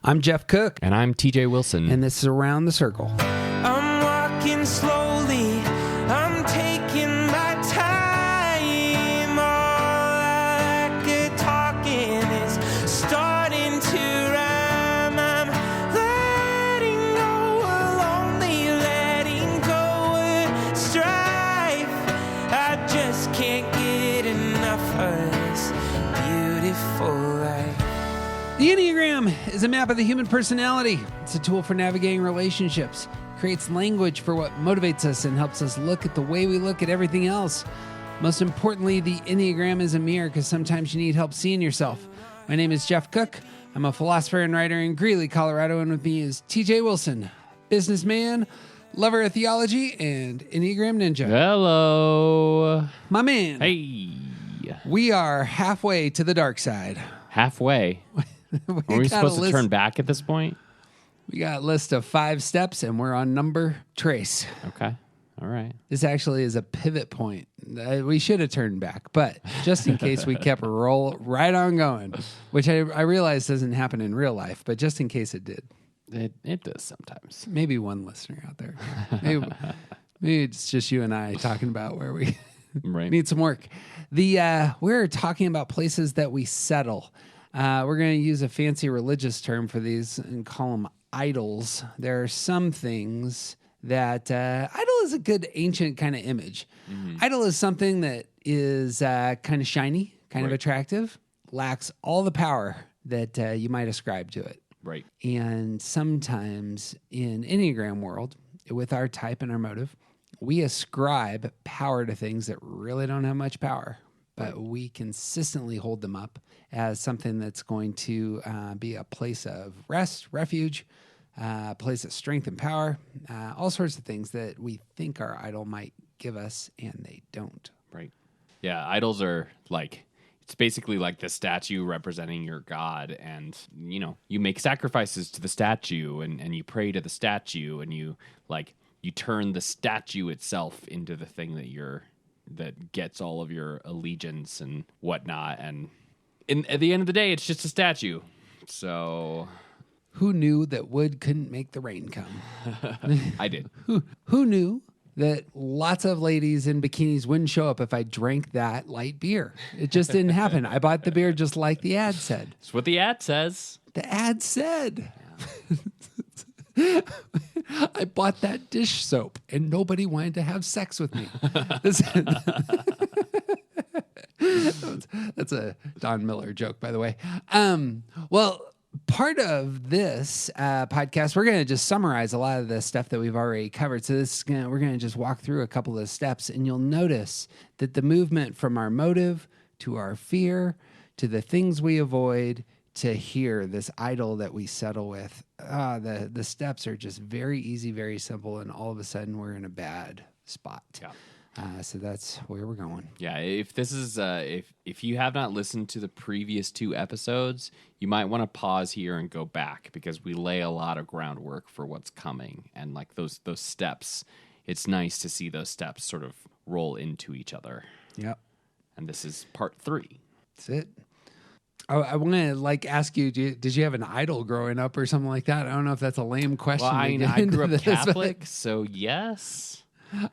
I'm Jeff Cook. And I'm TJ Wilson. And this is Around the Circle. I'm walking slowly. I'm taking my time. All I could talking is starting to rhyme. I'm letting go of lonely, letting go of strife. I just can't get enough of this beautiful life. The Enneagram is a map of the human personality. It's a tool for navigating relationships. It creates language for what motivates us and helps us look at the way we look at everything else. Most importantly, the Enneagram is a mirror because sometimes you need help seeing yourself. My name is Jeff Cook. I'm a philosopher and writer in Greeley, Colorado, and with me is TJ Wilson, businessman, lover of theology, and Enneagram ninja. Hello. My man. Hey. We are halfway to the dark side. Halfway. Are we supposed to turn back at this point? We got a list of 5 steps, and we're on number trace. Okay. All right. This actually is a pivot point. We should have turned back, but just in case we kept roll right on going, which I realize doesn't happen in real life, but just in case it did. It does sometimes. Maybe one listener out there. Maybe it's just you and I talking about where we Right. need some work. We're talking about places that we settle. We're going to use a fancy religious term for these and call them idols. There are some things that idol is a good ancient kind of image. Mm-hmm. Idol is something that is kind of shiny, kind of attractive, lacks all the power that you might ascribe to it. Right. And sometimes in Enneagram world, with our type and our motive, we ascribe power to things that really don't have much power, but we consistently hold them up as something that's going to be a place of rest, refuge, a place of strength and power, all sorts of things that we think our idol might give us, and they don't. Right. Yeah, idols are like, it's basically like the statue representing your god, and, you know, you make sacrifices to the statue, and you pray to the statue, and you turn the statue itself into the thing that gets all of your allegiance and whatnot. And at the end of the day, it's just a statue. So who knew that wood couldn't make the rain come? I did. Who knew that lots of ladies in bikinis wouldn't show up if I drank that light beer? It just didn't happen. I bought the beer just like the ad said. That's what the ad says. The ad said. I bought that dish soap and nobody wanted to have sex with me. That's a Don Miller joke, by the way. Well, part of this podcast, we're going to just summarize a lot of the stuff that we've already covered. So we're going to just walk through a couple of the steps, and you'll notice that the movement from our motive to our fear to the things we avoid to here, this idol that we settle with, the steps are just very easy, very simple, and all of a sudden we're in a bad spot. Yeah. So that's where we're going. Yeah, if this is if you have not listened to the previous 2 episodes, you might want to pause here and go back, because we lay a lot of groundwork for what's coming, and like those steps. It's nice to see those steps sort of roll into each other. Yep. And this is part 3. That's it. I want to ask you, did you have an idol growing up or something like that? I don't know if that's a lame question. Well, I grew up this, Catholic, so yes.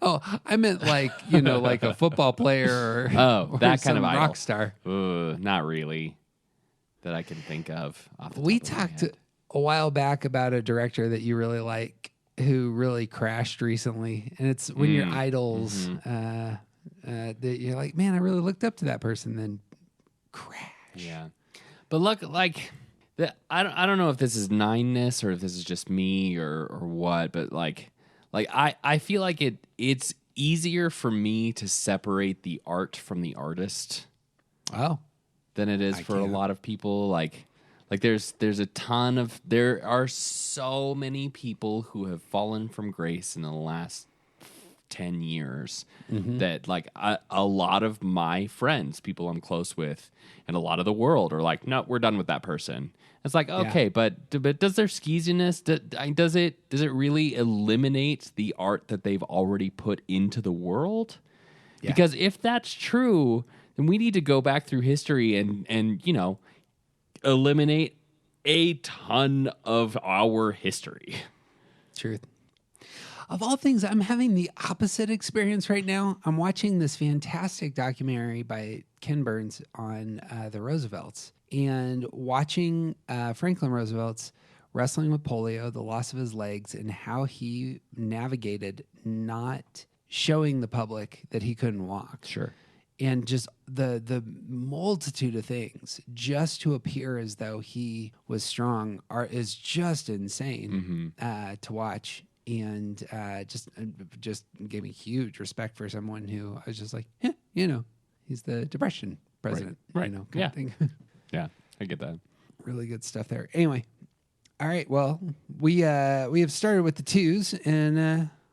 Oh, I meant like a football player or that kind of idol. rock star. Not really that I can think of. We talked a while back about a director that you really like who really crashed recently. And it's when your idols, that you're like, man, I really looked up to that person, then crash. Yeah. But look, I don't know if this is 9ness or if this is just me or what, but I feel like it's easier for me to separate the art from the artist. Oh. Than it is for a lot of people. Like there are so many people who have fallen from grace in the last 10 years that a lot of my friends, people I'm close with, and a lot of the world are like, no, we're done with that person. It's like, okay, but does their skeeziness, does it really eliminate the art that they've already put into the world? Yeah. Because if that's true, then we need to go back through history and eliminate a ton of our history. Truth. Of all things, I'm having the opposite experience right now. I'm watching this fantastic documentary by Ken Burns on the Roosevelts, and watching Franklin Roosevelt's wrestling with polio, the loss of his legs, and how he navigated not showing the public that he couldn't walk. Sure. And just the multitude of things just to appear as though he was strong is just insane to watch. And just gave me huge respect for someone who I was just like, yeah, he's the Depression president, Right. kind Yeah. of thing. Yeah, I get that. Really good stuff there. Anyway, all right. Well, we have started with the twos, and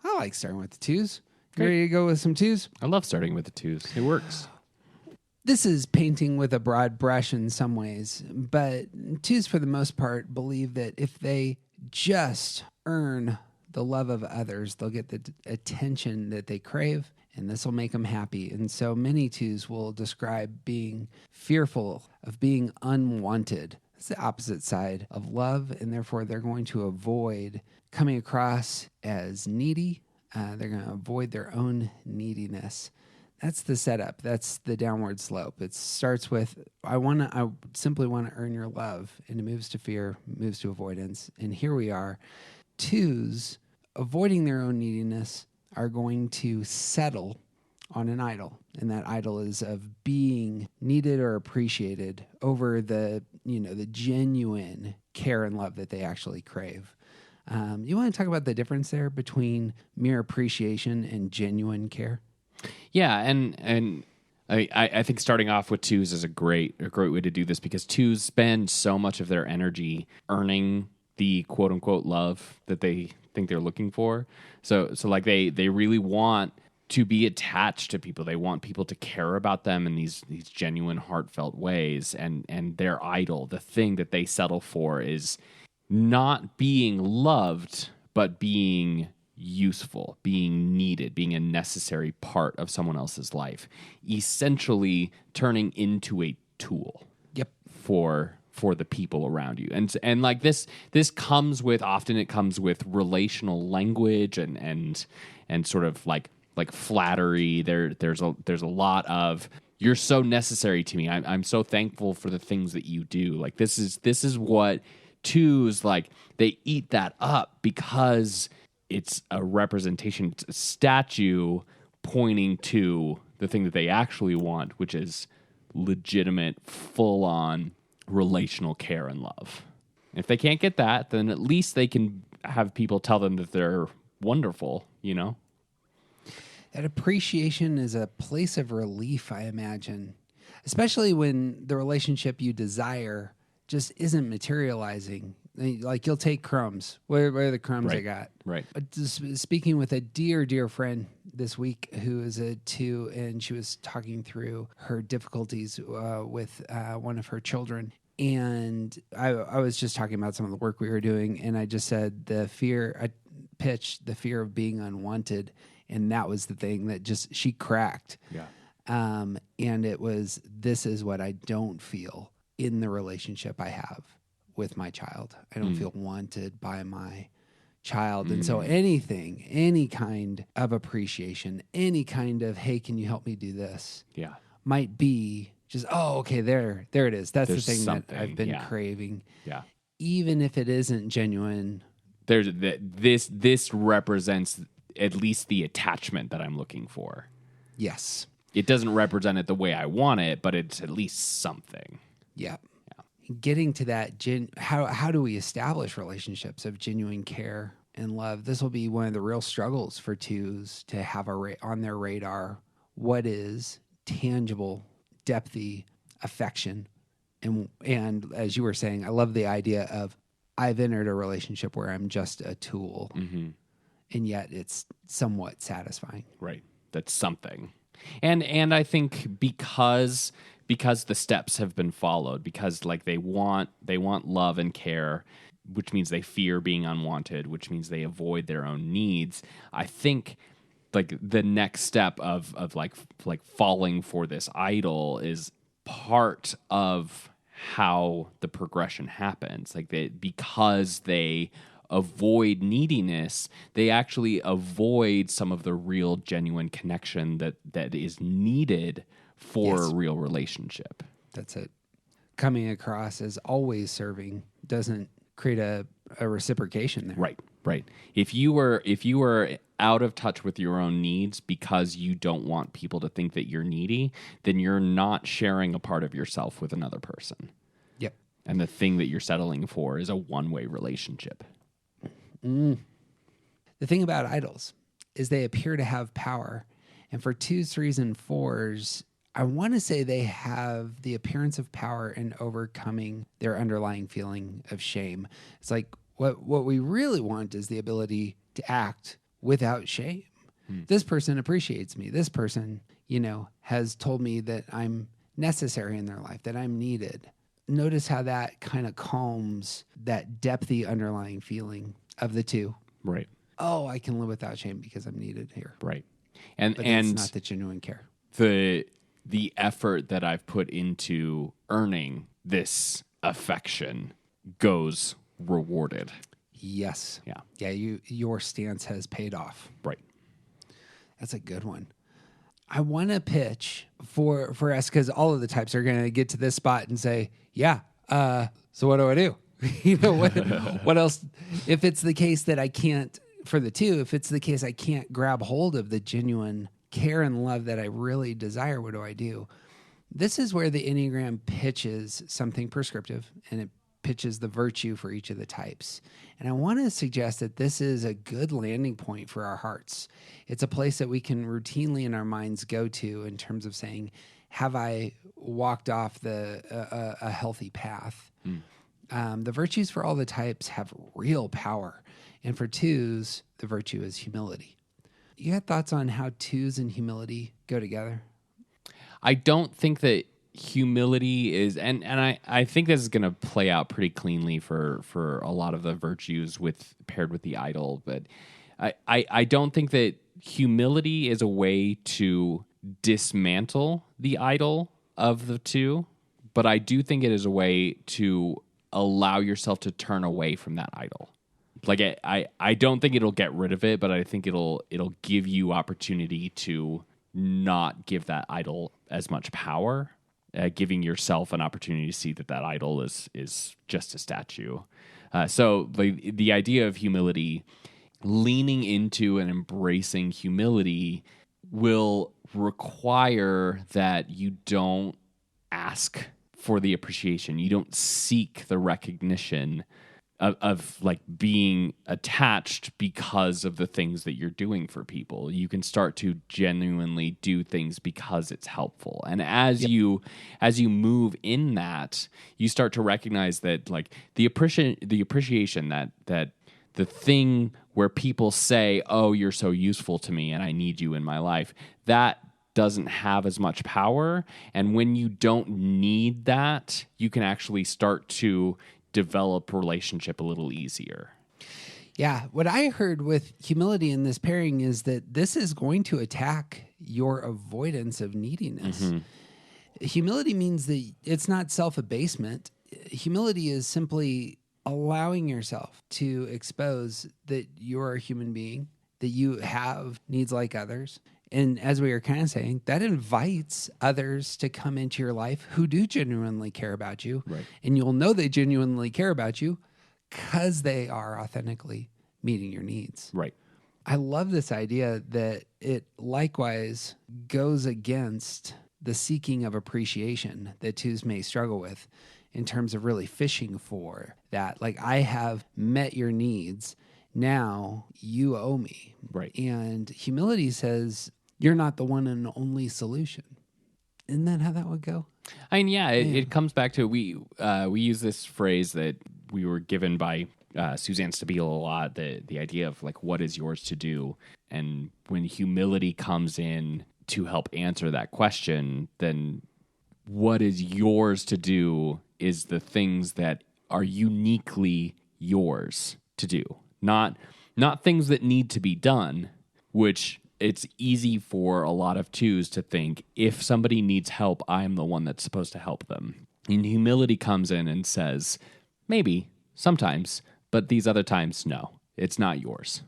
I like starting with the twos. You ready to go with some twos? I love starting with the twos. It works. This is painting with a broad brush in some ways, but twos, for the most part, believe that if they just earn the love of others, they'll get the attention that they crave, and this will make them happy. And so many twos will describe being fearful of being unwanted. It's the opposite side of love, and therefore they're going to avoid coming across as needy. They're going to avoid their own neediness. That's the setup. That's the downward slope. It starts with, I simply want to earn your love, and it moves to fear, moves to avoidance. And here we are. Twos, avoiding their own neediness, are going to settle on an idol. And that idol is of being needed or appreciated over the genuine care and love that they actually crave. You want to talk about the difference there between mere appreciation and genuine care? Yeah, and I think starting off with twos is a great way to do this, because twos spend so much of their energy earning the quote unquote love that they think they're looking for. So like they really want to be attached to people. They want people to care about them in these genuine, heartfelt ways. And their idol, the thing that they settle for, is not being loved, but being useful, being needed, being a necessary part of someone else's life, essentially turning into a tool. Yep. For the people around you. And like this comes with relational language and sort of like flattery. There's a lot of, you're so necessary to me. I'm so thankful for the things that you do. Like this is what twos, like, they eat that up because it's a representation, it's a statue pointing to the thing that they actually want, which is legitimate, full-on relational care and love. If they can't get that, then at least they can have people tell them that they're wonderful, That appreciation is a place of relief, I imagine, especially when the relationship you desire just isn't materializing. Like, you'll take crumbs. Where are the crumbs Right. I got? Right. Just speaking with a dear friend this week who is a two, and she was talking through her difficulties with one of her children. And I was just talking about some of the work we were doing, and I just said I pitched the fear of being unwanted, and that was the thing that just, she cracked. Yeah. And it was, this is what I don't feel in the relationship I have with my child. I don't feel wanted by my child. And so any kind of appreciation, any kind of, hey, can you help me do this? Yeah. Might be just, oh, okay, there it is. That's There's the thing that something, I've been yeah. craving. Yeah. Even if it isn't genuine. This represents at least the attachment that I'm looking for. Yes. It doesn't represent it the way I want it, but it's at least something. Yeah. Getting to that, how do we establish relationships of genuine care and love? This will be one of the real struggles for twos, to have on their radar what is tangible, depthy affection. And as you were saying, I love the idea of, I've entered a relationship where I'm just a tool, and yet it's somewhat satisfying. Right. That's something. And I think because the steps have been followed, because like they want love and care, which means they fear being unwanted, which means they avoid their own needs. I think like the next step of like falling for this idol is part of how the progression happens. Like because they avoid neediness, they actually avoid some of the real genuine connection that is needed for Yes. a real relationship. That's it. Coming across as always serving doesn't create a reciprocation there. Right. If you were out of touch with your own needs because you don't want people to think that you're needy, then you're not sharing a part of yourself with another person. Yep. And the thing that you're settling for is a one-way relationship. The thing about idols is they appear to have power. And for 2s, 3s, and 4s, I want to say they have the appearance of power in overcoming their underlying feeling of shame. It's like what we really want is the ability to act without shame. This person appreciates me. This person, has told me that I'm necessary in their life, that I'm needed. Notice how that kind of calms that depthy underlying feeling of the two. Right. Oh, I can live without shame because I'm needed here. Right. And But and it's not the genuine care. the effort that I've put into earning this affection goes rewarded. Yes. Yeah. Yeah, your stance has paid off. Right. That's a good one. I want to pitch for us because all of the types are going to get to this spot and say, yeah, so what do I do? What else? If it's the case that I can't, for the 2, if it's the case I can't grab hold of the genuine care and love that I really desire, what do I do? This is where the Enneagram pitches something prescriptive, and it pitches the virtue for each of the types. And I want to suggest that this is a good landing point for our hearts. It's a place that we can routinely in our minds go to in terms of saying, have I walked off a healthy path? The virtues for all the types have real power. And for 2s, the virtue is humility. You got thoughts on how 2s and humility go together? I don't think that humility is, and I think this is going to play out pretty cleanly for a lot of the virtues paired with the idol, but I don't think that humility is a way to dismantle the idol of the 2, but I do think it is a way to allow yourself to turn away from that idol. Like I don't think it'll get rid of it, but I think it'll give you opportunity to not give that idol as much power, giving yourself an opportunity to see that idol is just a statue. So the idea of humility, leaning into and embracing humility, will require that you don't ask for the appreciation. You don't seek the recognition of like being attached because of the things that you're doing for people. You can start to genuinely do things because it's helpful. And as you move in that, you start to recognize that like the appreciation that the thing where people say, "Oh, you're so useful to me and I need you in my life," that doesn't have as much power. And when you don't need that, you can actually start to develop relationship a little easier. Yeah. What I heard with humility in this pairing is that this is going to attack your avoidance of neediness. Humility means that it's not self-abasement. Humility is simply allowing yourself to expose that you're a human being, that you have needs like others. And as we were kind of saying, that invites others to come into your life who do genuinely care about you. Right. And you'll know they genuinely care about you because they are authentically meeting your needs. Right. I love this idea that it likewise goes against the seeking of appreciation that 2s may struggle with in terms of really fishing for that. Like, I have met your needs. Now you owe me. Right. And humility says, you're not the one and only solution. Isn't that how that would go? I mean, yeah, it comes back to we use this phrase that we were given by Suzanne Stabile a lot, the idea of like, what is yours to do? And when humility comes in to help answer that question, then what is yours to do is the things that are uniquely yours to do, not things that need to be done, which it's easy for a lot of 2s to think if somebody needs help, I'm the one that's supposed to help them. And humility comes in and says, maybe, sometimes, but these other times, no, it's not yours.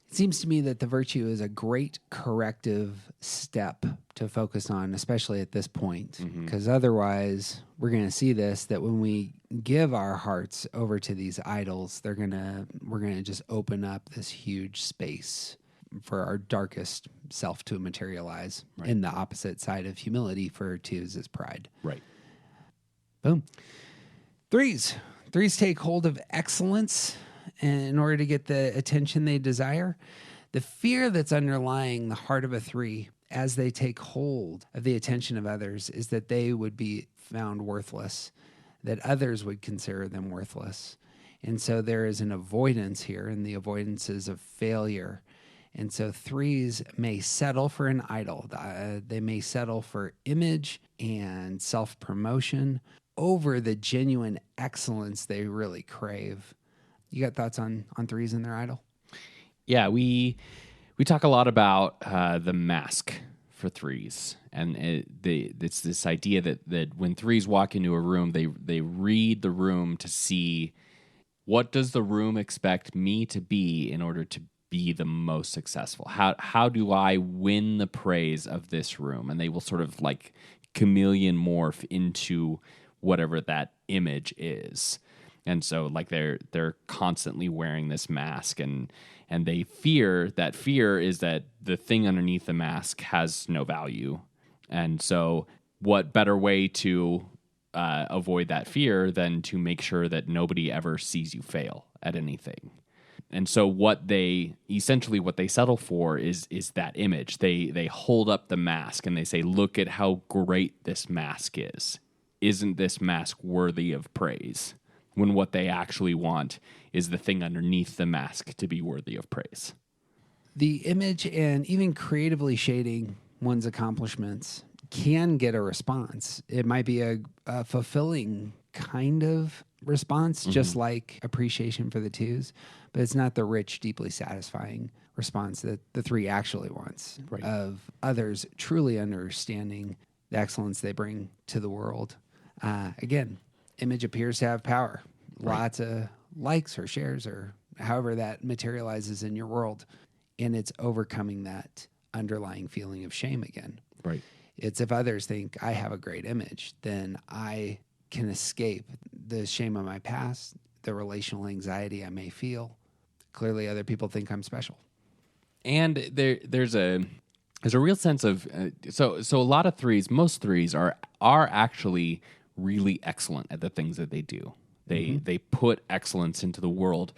It seems to me that the virtue is a great corrective step to focus on, especially at this point, because otherwise we're going to see this, that when we give our hearts over to these idols, we're going to just open up this huge space for our darkest self to materialize. Right. In the opposite side of humility for twos is pride. Right. Boom. Threes take hold of excellence in order to get the attention they desire. The fear that's underlying the heart of a 3 as they take hold of the attention of others is that they would be found worthless, that others would consider them worthless. And so there is an avoidance here, and the avoidance is of failure. And so 3s may settle for an idol. They may settle for image and self-promotion over the genuine excellence they really crave. You got thoughts on 3s and their idol? Yeah, we talk a lot about the mask for 3s, and it's this idea that when 3s walk into a room, they read the room to see what does the room expect me to be in order to be the most successful. How do I win the praise of this room? And they will sort of like chameleon morph into whatever that image is. And so like they're constantly wearing this mask, and they fear is that the thing underneath the mask has no value. And so what better way to avoid that fear than to make sure that nobody ever sees you fail at anything? And so what they settle for is that image. They hold up the mask and they say, look at how great this mask is. Isn't this mask worthy of praise? When what they actually want is the thing underneath the mask to be worthy of praise. The image and even creatively shading one's accomplishments can get a response. It might be a fulfilling kind of response, just like appreciation for the 2s, but it's not the rich, deeply satisfying response that the 3 actually wants, right, of others truly understanding the excellence they bring to the world. Again, image appears to have power. Right. Lots of likes or shares or however that materializes in your world. And it's overcoming that underlying feeling of shame again. Right. It's if others think I have a great image, then I can escape the shame of my past, the relational anxiety I may feel. Clearly, other people think I'm special. And there's a real sense of so a lot of 3s, most 3s are actually really excellent at the things that they do. They put excellence into the world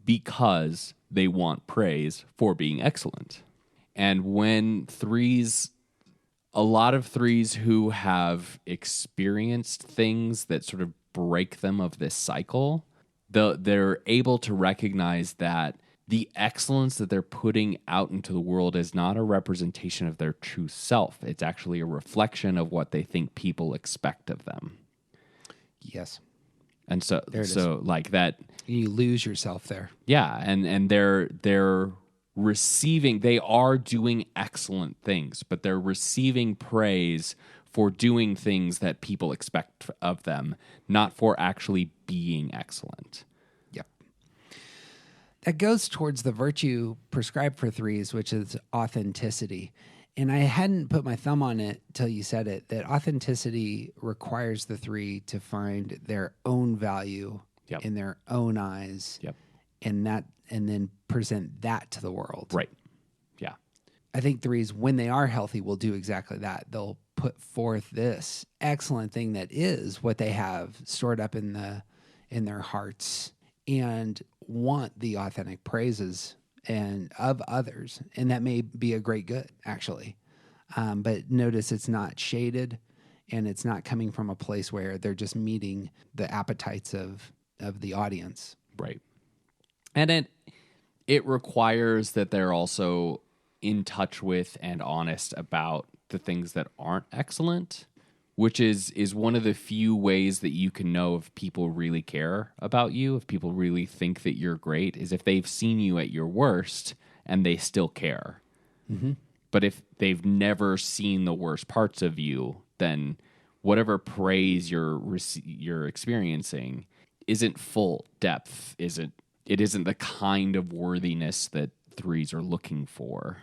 because they want praise for being excellent. And when 3s, a lot of 3s who have experienced things that sort of break them of this cycle, they're able to recognize that the excellence that they're putting out into the world is not a representation of their true self. It's actually a reflection of what they think people expect of them. Yes. And so like that, you lose yourself there. yeah, and they're receiving, they are doing excellent things, but they're receiving praise for doing things that people expect of them, not for actually being excellent. Yep. That goes towards the virtue prescribed for 3s, which is authenticity. And I hadn't put my thumb on it till you said it, that authenticity requires the 3 to find their own value Yep. in their own eyes, Yep. and then present that to the world. Right. Yeah. I think 3s, when they are healthy, will do exactly that. They'll put forth this excellent thing that is what they have stored up in their hearts and want the authentic praises and of others, and that may be a great good, actually. But notice it's not shaded, and it's not coming from a place where they're just meeting the appetites of the audience. Right. And it requires that they're also in touch with and honest about the things that aren't excellent, which is one of the few ways that you can know if people really care about you, if people really think that you're great, is if they've seen you at your worst and they still care. Mm-hmm. But if they've never seen the worst parts of you, then whatever praise you're experiencing isn't full depth. It isn't the kind of worthiness that threes are looking for.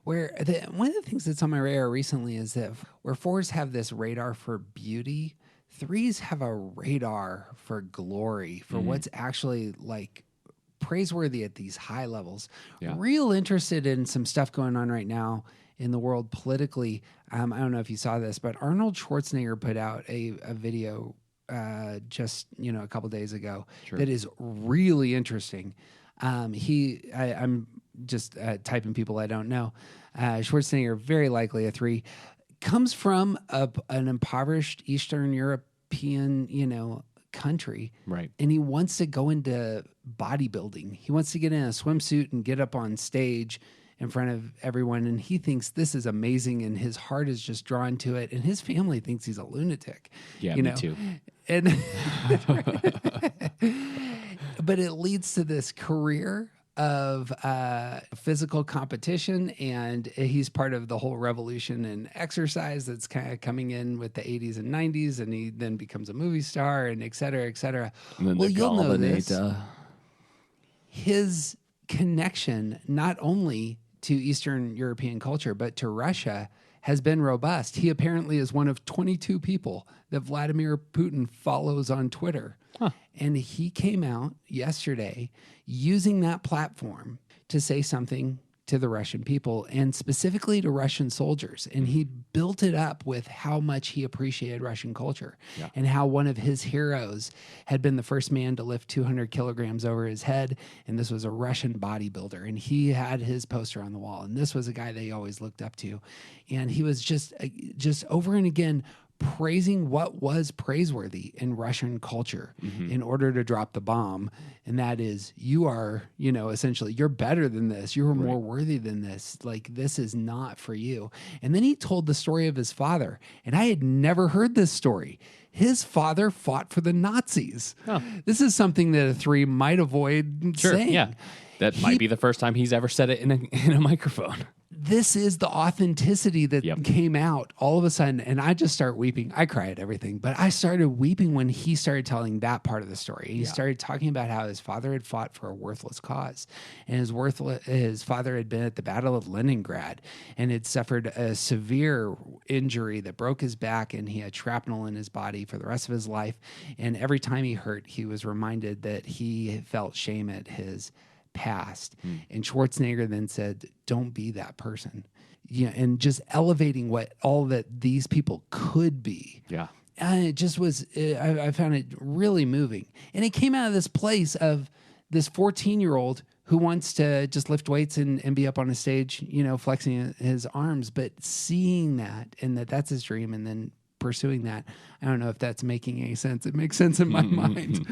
One of the things that's on my radar recently is that where fours have this radar for beauty, threes have a radar for glory, for what's actually like praiseworthy at these high levels. Yeah. Real interested in some stuff going on right now in the world politically. I don't know if you saw this, but Arnold Schwarzenegger put out a video just a couple days ago that is really interesting. I'm just typing people I don't know. Schwarzenegger, very likely a 3, comes from an impoverished Eastern European, country. Right. And he wants to go into bodybuilding. He wants to get in a swimsuit and get up on stage in front of everyone. And he thinks this is amazing. And his heart is just drawn to it. And his family thinks he's a lunatic. Yeah, me too. And but it leads to this career of physical competition, and he's part of the whole revolution in exercise that's kind of coming in with the 80s and 90s, and he then becomes a movie star, and et cetera, et cetera. And then well, you'll know this. Galvanator. His connection not only to Eastern European culture, but to Russia has been robust. He apparently is one of 22 people that Vladimir Putin follows on Twitter. Huh. And he came out yesterday using that platform to say something to the Russian people and specifically to Russian soldiers. And he built it up with how much he appreciated Russian culture and how one of his heroes had been the first man to lift 200 kilograms over his head. And this was a Russian bodybuilder. And he had his poster on the wall. And this was a guy they always looked up to. And he was just over and again praising what was praiseworthy in Russian culture in order to drop the bomb. And that is, you are, essentially, you're better than this. You're more worthy than this. Like, this is not for you. And then he told the story of his father. And I had never heard this story. His father fought for the Nazis. Oh. This is something that a 3 might avoid saying. Yeah. That might be the first time he's ever said it in a microphone. This is the authenticity that came out all of a sudden. And I just start weeping. I cry at everything, but I started weeping when he started telling that part of the story. He started talking about how his father had fought for a worthless cause. And his father had been at the Battle of Leningrad and had suffered a severe injury that broke his back, and he had shrapnel in his body for the rest of his life. And every time he hurt, he was reminded that he felt shame at his past. And Schwarzenegger then said, don't be that person. And just elevating what all that these people could be. Yeah. And it just was, I found it really moving. And it came out of this place of this 14-year-old who wants to just lift weights and be up on a stage, flexing his arms, but seeing that and that's his dream, and then pursuing that. I don't know if that's making any sense. It makes sense in my mind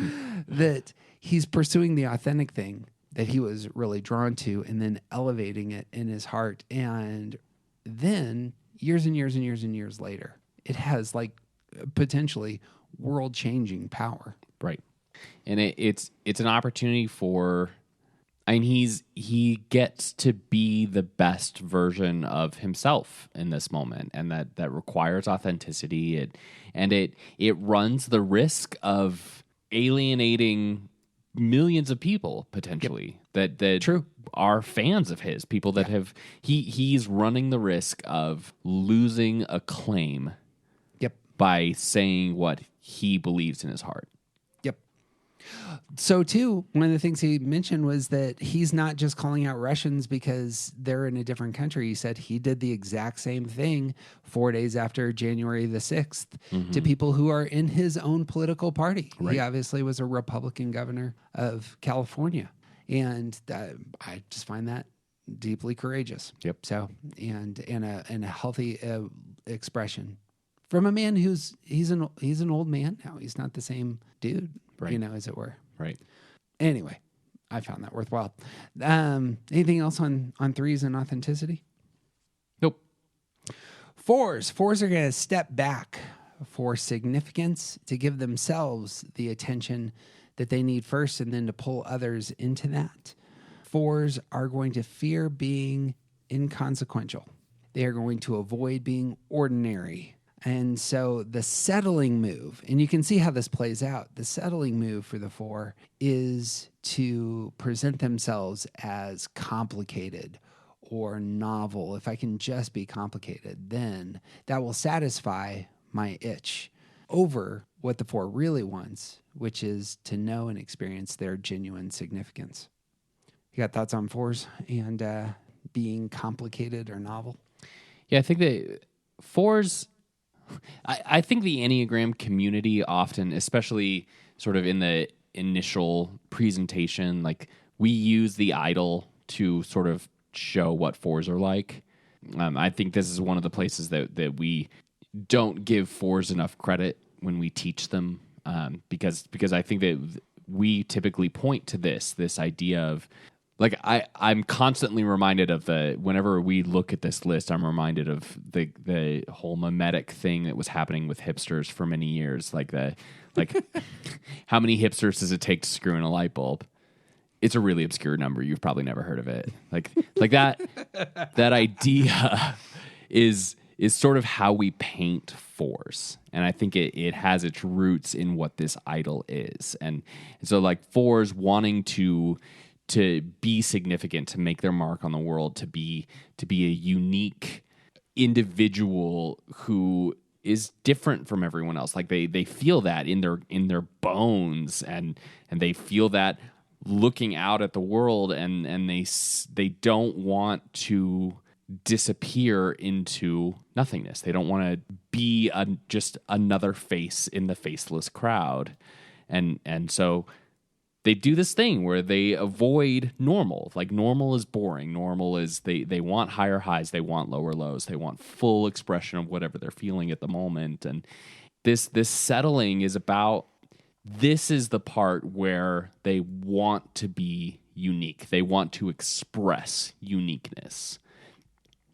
that he's pursuing the authentic thing that he was really drawn to, and then elevating it in his heart. And then years and years and years and years later, it has like potentially world-changing power. Right. And it's an opportunity for, he gets to be the best version of himself in this moment, and that requires authenticity. It runs the risk of alienating millions of people potentially that True. are fans of his, people that have he's running the risk of losing acclaim by saying what he believes in his heart. So too, one of the things he mentioned was that he's not just calling out Russians because they're in a different country. He said he did the exact same thing 4 days after January the 6th to people who are in his own political party. Right. He obviously was a Republican governor of California. And I just find that deeply courageous. So, and a healthy expression from a man he's an old man now. He's not the same dude. Right. As it were. Right. Anyway, I found that worthwhile. Anything else on 3s and authenticity? Nope. 4s are going to step back for significance, to give themselves the attention that they need first, and then to pull others into that. 4s are going to fear being inconsequential. They are going to avoid being ordinary. And so the settling move, and you can see how this plays out, the settling move for the 4 is to present themselves as complicated or novel. If I can just be complicated, then that will satisfy my itch over what the 4 really wants, which is to know and experience their genuine significance. You got thoughts on 4s and being complicated or novel? Yeah, I think that 4s... I think the Enneagram community often, especially sort of in the initial presentation, like we use the idol to sort of show what 4s are like. I think this is one of the places that we don't give 4s enough credit when we teach them, because I think that we typically point to this idea of, like, I'm constantly reminded of whenever we look at this list, I'm reminded of the whole mimetic thing that was happening with hipsters for many years. Like how many hipsters does it take to screw in a light bulb? It's a really obscure number. You've probably never heard of it. Like that idea is sort of how we paint 4s. And I think it has its roots in what this idol is. And so like 4s wanting to be significant, to make their mark on the world, to be a unique individual who is different from everyone else. Like they feel that in their bones, and they feel that looking out at the world, and they don't want to disappear into nothingness. They don't want to be just another face in the faceless crowd. And so they do this thing where they avoid normal. Like normal is boring. Normal is they want higher highs, they want lower lows, they want full expression of whatever they're feeling at the moment. And this settling is about, this is the part where they want to be unique. They want to express uniqueness.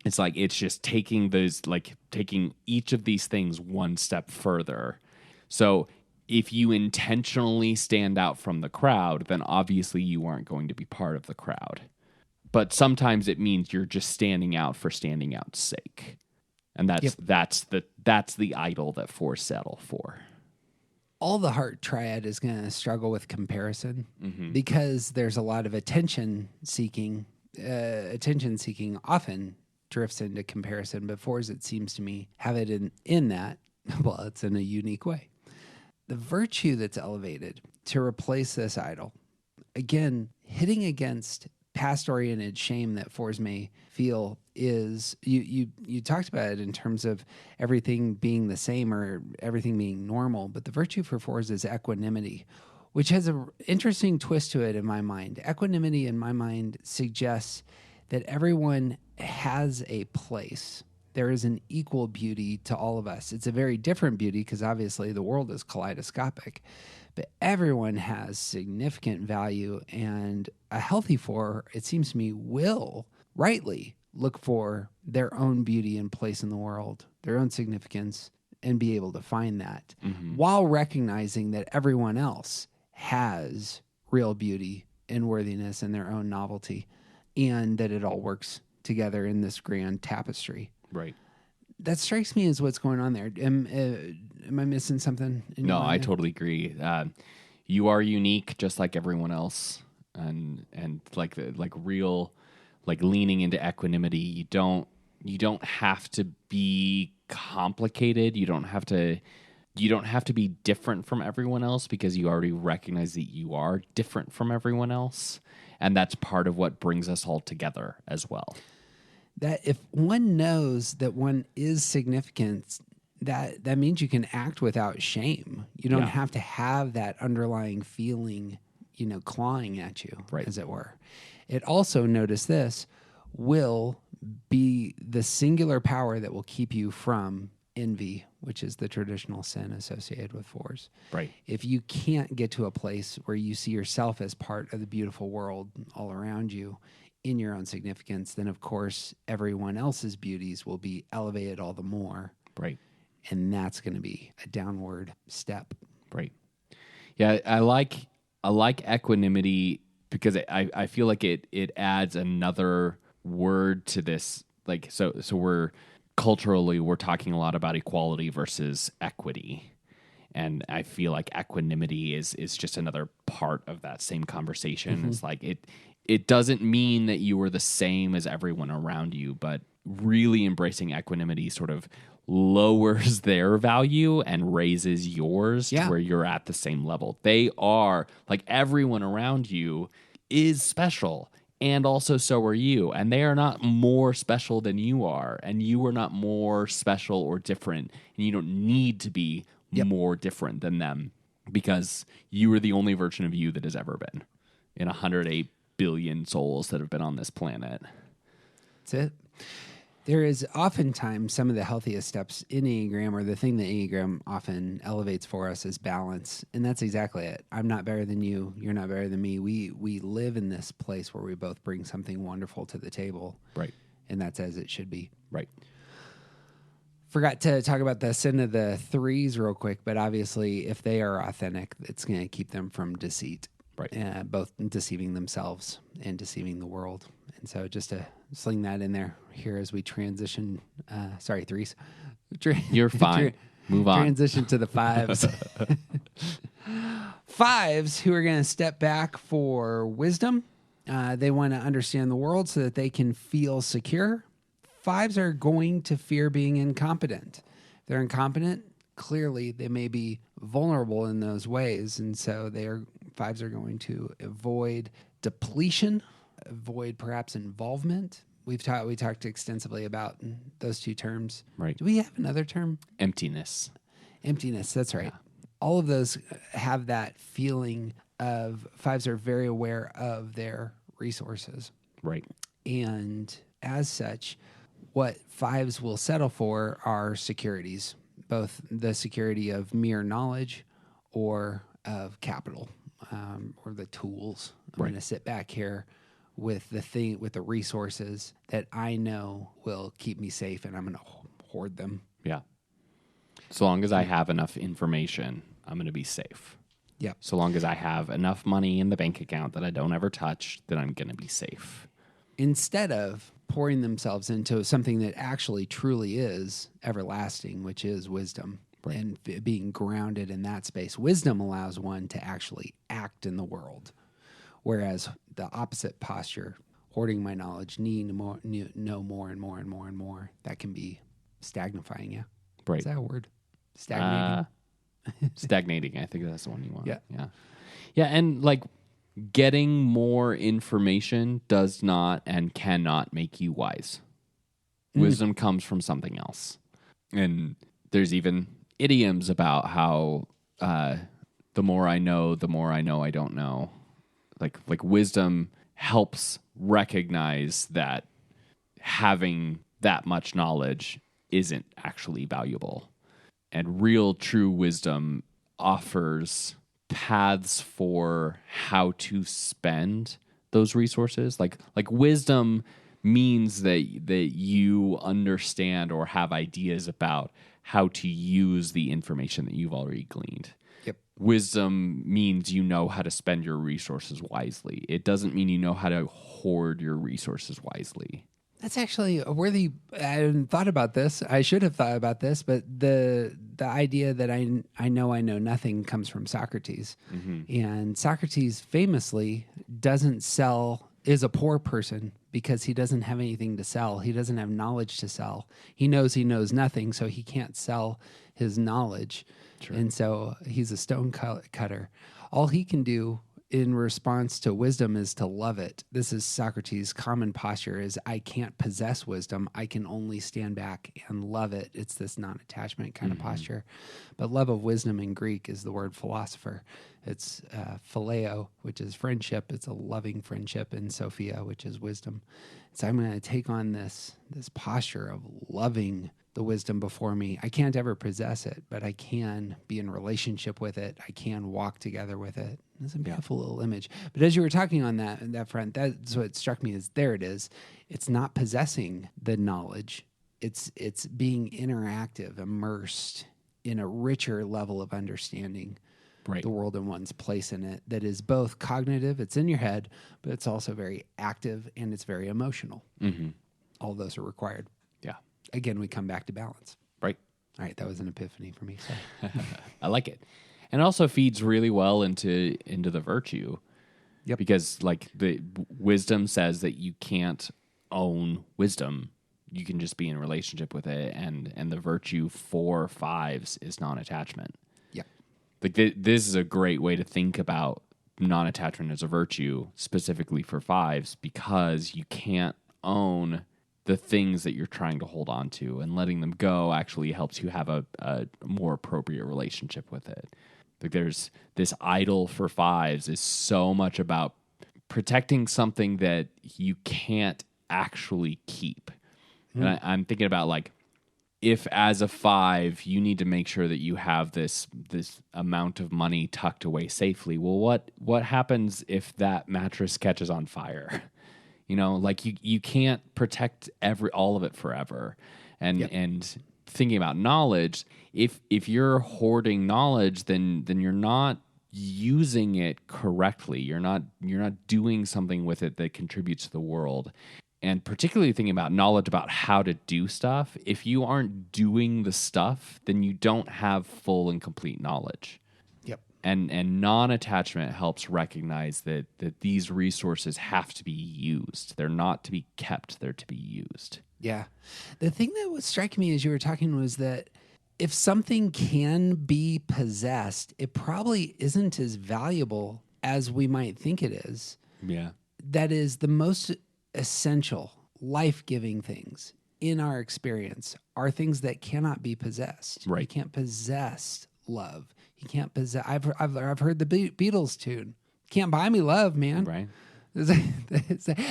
It's just taking each of these things one step further. So if you intentionally stand out from the crowd, then obviously you aren't going to be part of the crowd. But sometimes it means you're just standing out for standing out's sake. And that's the idol that 4s settle for. All the heart triad is going to struggle with comparison because there's a lot of attention seeking. Attention seeking often drifts into comparison, but 4s, it seems to me, have it in that, well, it's in a unique way. The virtue that's elevated to replace this idol, again, hitting against past-oriented shame that 4s may feel, is you talked about it in terms of everything being the same or everything being normal, but the virtue for 4s is equanimity, which has an interesting twist to it in my mind. Equanimity, in my mind, suggests that everyone has a place. There is an equal beauty to all of us. It's a very different beauty because obviously the world is kaleidoscopic, but everyone has significant value, and a healthy 4, it seems to me, will rightly look for their own beauty and place in the world, their own significance, and be able to find that while recognizing that everyone else has real beauty and worthiness and their own novelty, and that it all works together in this grand tapestry. Right. That strikes me as what's going on there. Am I missing something? No, I totally agree. You are unique, just like everyone else, and real, like leaning into equanimity. You don't have to be complicated. You don't have to be different from everyone else, because you already recognize that you are different from everyone else, and that's part of what brings us all together as well. That if one knows that one is significant, that means you can act without shame. You don't have to have that underlying feeling, clawing at you, as it were. It also, notice this, will be the singular power that will keep you from envy, which is the traditional sin associated with 4s. Right. If you can't get to a place where you see yourself as part of the beautiful world all around you, in your own significance, then of course everyone else's beauties will be elevated all the more. Right. And that's going to be a downward step. Right. Yeah, I like equanimity because I feel like it adds another word to this. Like so we're culturally, we're talking a lot about equality versus equity. And I feel like equanimity is just another part of that same conversation. It's like it doesn't mean that you are the same as everyone around you, but really embracing equanimity sort of lowers their value and raises yours to where you're at the same level. They are, like, everyone around you is special, and also so are you. And they are not more special than you are, and you are not more special or different, and you don't need to be more different than them, because you are the only version of you that has ever been in 108 billion souls that have been on this planet. That's it. There is oftentimes some of the healthiest steps in Enneagram, or the thing that Enneagram often elevates for us, is balance. And that's exactly it. I'm not better than you. You're not better than me. We live in this place where we both bring something wonderful to the table. Right. And that's as it should be. Right. Forgot to talk about the sin of the threes real quick, but obviously if they are authentic, it's going to keep them from deceit. Right. Both deceiving themselves and deceiving the world. And so just to sling that in there here as we transition, threes. You're fine. Move on. Transition to the fives. Fives who are going to step back for wisdom. They want to understand the world so that they can feel secure. Fives are going to fear being incompetent. If they're incompetent, clearly they may be vulnerable in those ways. And so fives are going to avoid depletion, avoid perhaps involvement. We talked extensively about those two terms. Right. Do we have another term? Emptiness. Emptiness, that's right. Yeah. All of those have that feeling of fives are very aware of their resources. Right. And as such, what fives will settle for are securities, both the security of mere knowledge or of capital, or the tools. I'm going to sit back here with the resources that I know will keep me safe, and I'm going to hoard them. Yeah. So long as I have enough information, I'm going to be safe. Yep. So long as I have enough money in the bank account that I don't ever touch, then I'm going to be safe. Instead of pouring themselves into something that actually truly is everlasting, which is wisdom, and being grounded in that space. Wisdom allows one to actually act in the world, whereas the opposite posture, hoarding my knowledge, know more and more and more and more, that can be stagnifying. Yeah. Right. Is that a word? Stagnating. Stagnating. I think that's the one you want. Yeah. Yeah. Yeah. And like, getting more information does not and cannot make you wise. Wisdom comes from something else. And there's even idioms about how the more I know I don't know. Like wisdom helps recognize that having that much knowledge isn't actually valuable. And real true wisdom offers paths for how to spend those resources. Like wisdom means that you understand or have ideas about how to use the information that you've already gleaned. Yep. Wisdom means you know how to spend your resources wisely. It doesn't mean you know how to hoard your resources wisely. That's actually a worthy. I hadn't thought about this. I should have thought about this, but the idea that I know nothing comes from Socrates, and Socrates famously is a poor person because he doesn't have anything to sell. He doesn't have knowledge to sell. He knows nothing, so he can't sell his knowledge, and so he's a stone cutter. All he can do in response to wisdom is to love it. This is Socrates' common posture is I can't possess wisdom. I can only stand back and love it. It's this non-attachment kind of posture. But love of wisdom in Greek is the word philosopher. It's phileo, which is friendship. It's a loving friendship, and Sophia, which is wisdom. So I'm going to take on this posture of loving the wisdom before me. I can't ever possess it, but I can be in relationship with it. I can walk together with it. It's a beautiful little image. But as you were talking on that front, that's what struck me is there it is. It's not possessing the knowledge. It's being interactive, immersed in a richer level of understanding the world and one's place in it that is both cognitive, it's in your head, but it's also very active and it's very emotional. All those are required. Yeah. again, we come back to balance. Right. All right, that was an epiphany for me. So. I like it. And it also feeds really well into the virtue. Yep. Because like the wisdom says that you can't own wisdom. You can just be in a relationship with it, and the virtue for fives is non-attachment. Yep. Like this is a great way to think about non-attachment as a virtue, specifically for fives, because you can't own the things that you're trying to hold on to, and letting them go actually helps you have a more appropriate relationship with it. Like there's this idol for fives is so much about protecting something that you can't actually keep. And I'm thinking about like, if as a five you need to make sure that you have this amount of money tucked away safely, well, what happens if that mattress catches on fire? You know, like you can't protect all of it forever. And thinking about knowledge, if you're hoarding knowledge, then you're not using it correctly. You're not doing something with it that contributes to the world. And particularly thinking about knowledge about how to do stuff, if you aren't doing the stuff, then you don't have full and complete knowledge. Yep. And non-attachment helps recognize that these resources have to be used. They're not to be kept, they're to be used. Yeah. The thing that was striking me as you were talking was that if something can be possessed, it probably isn't as valuable as we might think it is. Yeah. That is the most essential, life-giving things in our experience are things that cannot be possessed. Right. You can't possess love. You can't possess. I've heard the Beatles tune. Can't buy me love, man. Right.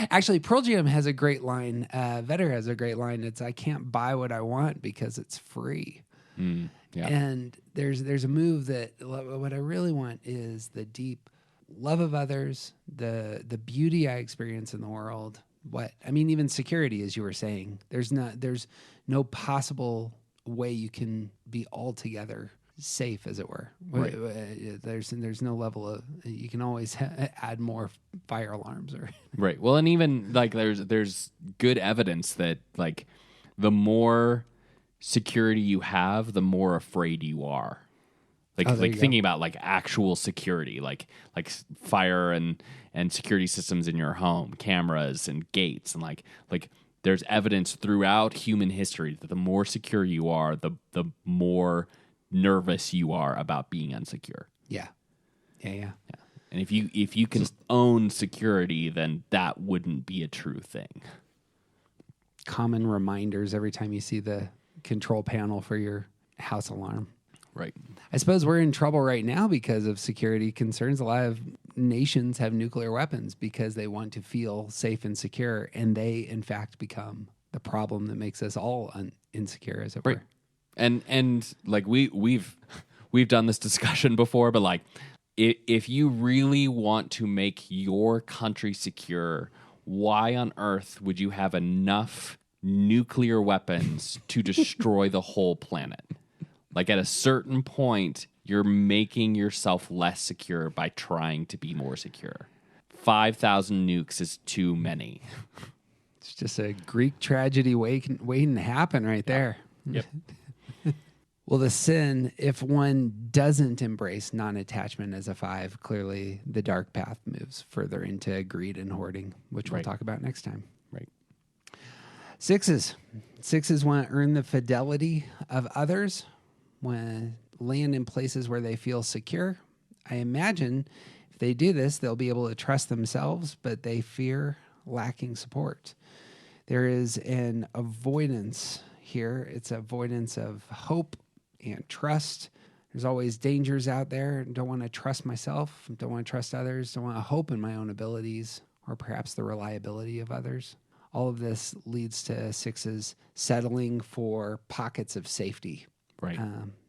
Actually, Pearl Jam has a great line. Vedder has a great line. It's I can't buy what I want because it's free. Yeah. And there's a move that what I really want is the deep love of others, the beauty I experience in the world. Even security, as you were saying, there's no possible way you can be altogether safe, as it were. Right. There's no level of, you can always add more fire alarms or Right. Well, and even like there's good evidence that like the more security you have, the more afraid you are. Like thinking about like actual security, like fire and security systems in your home, cameras and gates, and like there's evidence throughout human history that the more secure you are, the more nervous you are about being insecure. Yeah. And if you can own security, then that wouldn't be a true thing. Common reminders every time you see the control panel for your house alarm. Right. I suppose we're in trouble right now because of security concerns. A lot of nations have nuclear weapons because they want to feel safe and secure, and they, in fact, become the problem that makes us all insecure, as it were. And like we've done this discussion before, but like if you really want to make your country secure, why on earth would you have enough nuclear weapons to destroy the whole planet? Like at a certain point, you're making yourself less secure by trying to be more secure. 5,000 nukes is too many. It's just a Greek tragedy waiting to happen right there. Yep. Well, the sin, if one doesn't embrace non-attachment as a five, clearly the dark path moves further into greed and hoarding, which we'll talk about next time. Right. Sixes want to earn the fidelity of others, want to land in places where they feel secure. I imagine if they do this, they'll be able to trust themselves, but they fear lacking support. There is an avoidance here. It's avoidance of hope and trust. There's always dangers out there. Don't want to trust myself. Don't want to trust others. Don't want to hope in my own abilities or perhaps the reliability of others. All of this leads to sixes settling for pockets of safety. Right.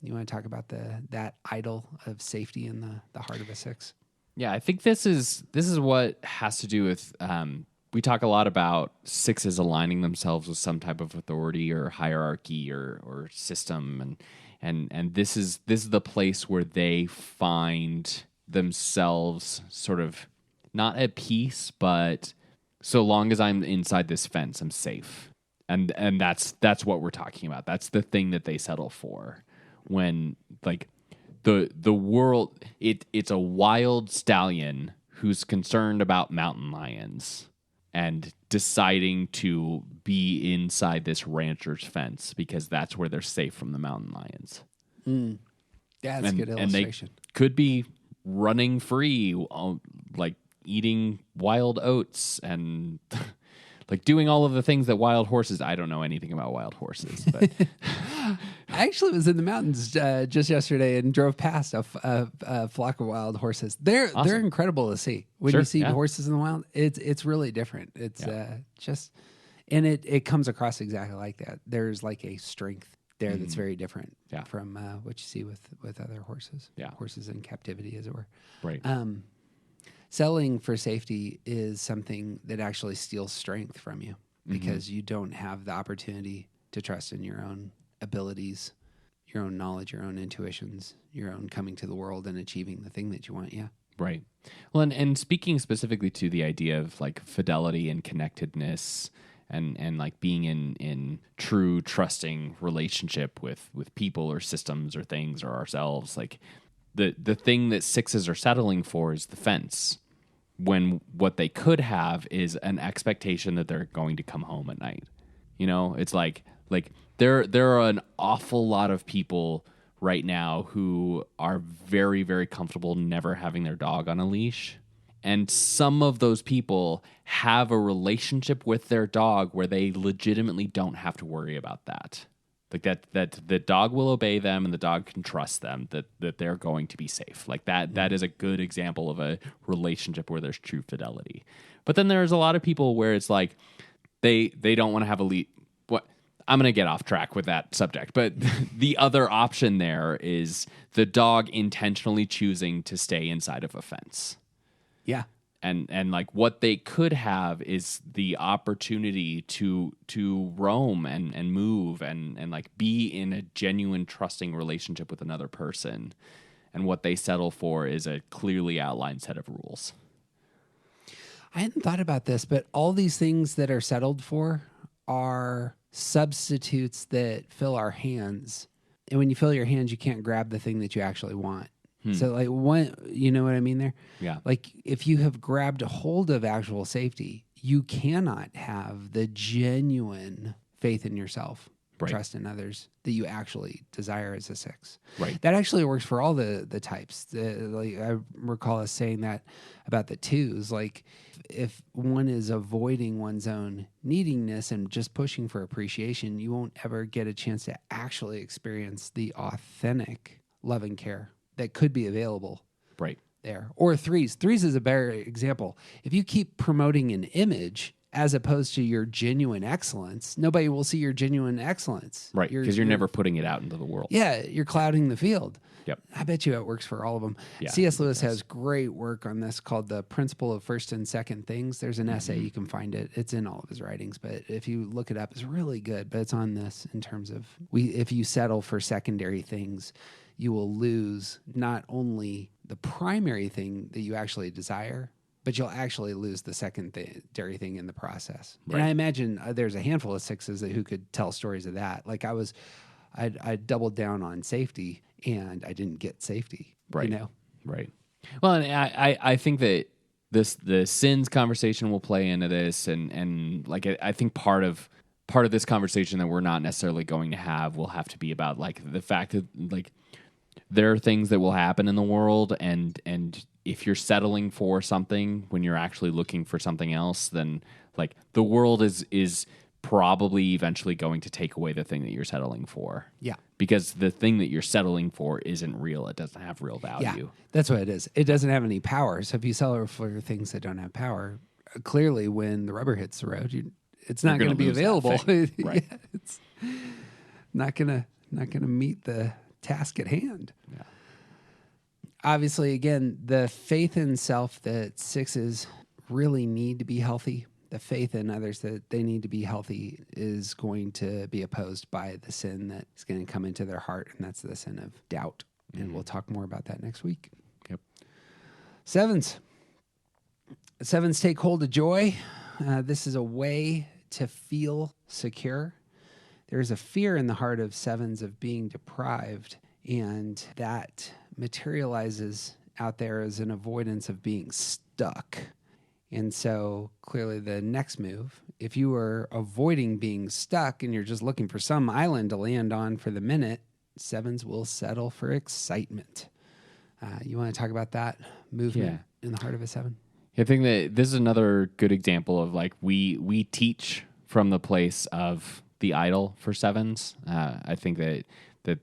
You want to talk about that idol of safety in the heart of a six? Yeah, I think this is what has to do with. We talk a lot about sixes aligning themselves with some type of authority or hierarchy or system, and this is the place where they find themselves sort of not at peace, but so long as I'm inside this fence, I'm safe. And that's what we're talking about. That's the thing that they settle for when like the world it's a wild stallion who's concerned about mountain lions and deciding to be inside this rancher's fence because that's where they're safe from the mountain lions. Yeah, that's a good And they illustration. could be running free, like eating wild oats and like doing all of the things that wild horses. I don't know anything about wild horses, but I actually was in the mountains just yesterday and drove past a flock of wild horses. They're incredible to see. When Sure, you see yeah. horses in the wild, it's really different. It's just, and it comes across exactly like that. There's like a strength there that's very different Yeah. from what you see with other horses. Yeah. Horses in captivity, as it were. right. Settling for safety is something that actually steals strength from you because you don't have the opportunity to trust in your own abilities, your own knowledge, your own intuitions, your own coming to the world and achieving the thing that you want. Yeah. Right. Well, and speaking specifically to the idea of like fidelity and connectedness and like being in true trusting relationship with people or systems or things or ourselves, like the thing that sixes are settling for is the fence when what they could have is an expectation that they're going to come home at night. You know, it's like there are an awful lot of people right now who are very, very comfortable never having their dog on a leash. And some of those people have a relationship with their dog where they legitimately don't have to worry about that. Like that the dog will obey them and the dog can trust them that they're going to be safe. Like that is a good example of a relationship where there's true fidelity. But then there's a lot of people where it's like they don't want to have a lead. What I'm going to get off track with that subject, but the other option there is the dog intentionally choosing to stay inside of a fence. Yeah. And like what they could have is the opportunity to roam and move and like be in a genuine trusting relationship with another person. And what they settle for is a clearly outlined set of rules. I hadn't thought about this, but all these things that are settled for are substitutes that fill our hands. And when you fill your hands, you can't grab the thing that you actually want. So like one, you know what I mean there? Yeah. Like if you have grabbed a hold of actual safety, you cannot have the genuine faith in yourself, Right. trust in others that you actually desire as a six. Right. That actually works for all the types. Like I recall us saying that about the twos. Like if one is avoiding one's own neediness and just pushing for appreciation, you won't ever get a chance to actually experience the authentic love and care that could be available Right. there. Or threes. Threes is a better example. If you keep promoting an image as opposed to your genuine excellence, nobody will see your genuine excellence. Right. Because you're never putting it out into the world. Yeah, you're clouding the field. Yep. I bet you it works for all of them. Yeah, C.S. Lewis has great work on this called The Principle of First and Second Things. There's an essay, you can find it. It's in all of his writings, but if you look it up, it's really good. But it's on this in terms of if you settle for secondary things, you will lose not only the primary thing that you actually desire, but you'll actually lose the secondary thing in the process. Right. And I imagine there's a handful of sixes who could tell stories of that. Like I doubled down on safety and I didn't get safety. Right. You know? Right. Well, and I think that the sins conversation will play into this, and like I think part of this conversation that we're not necessarily going to have will have to be about like the fact that like there are things that will happen in the world, and if you're settling for something when you're actually looking for something else, then like the world is probably eventually going to take away the thing that you're settling for. Yeah. Because the thing that you're settling for isn't real. It doesn't have real Yeah. value. That's what it is. It doesn't have any power. So if you settle for things that don't have power, clearly when the rubber hits the road, it's not going to be lose that available. thing. Right. Yeah, it's not going to meet the task at hand. Yeah. Obviously, again, the faith in self that sixes really need to be healthy, the faith in others that they need to be healthy is going to be opposed by the sin that is going to come into their heart, and that's the sin of doubt. And we'll talk more about that next week. Yep. Sevens take hold of joy. This is a way to feel secure. There's a fear in the heart of sevens of being deprived, and that materializes out there as an avoidance of being stuck. And so clearly the next move, if you are avoiding being stuck and you're just looking for some island to land on for the minute, sevens will settle for excitement. You want to talk about that movement in the heart of a seven? I think that this is another good example of like we teach from the place of the idol for sevens. I think that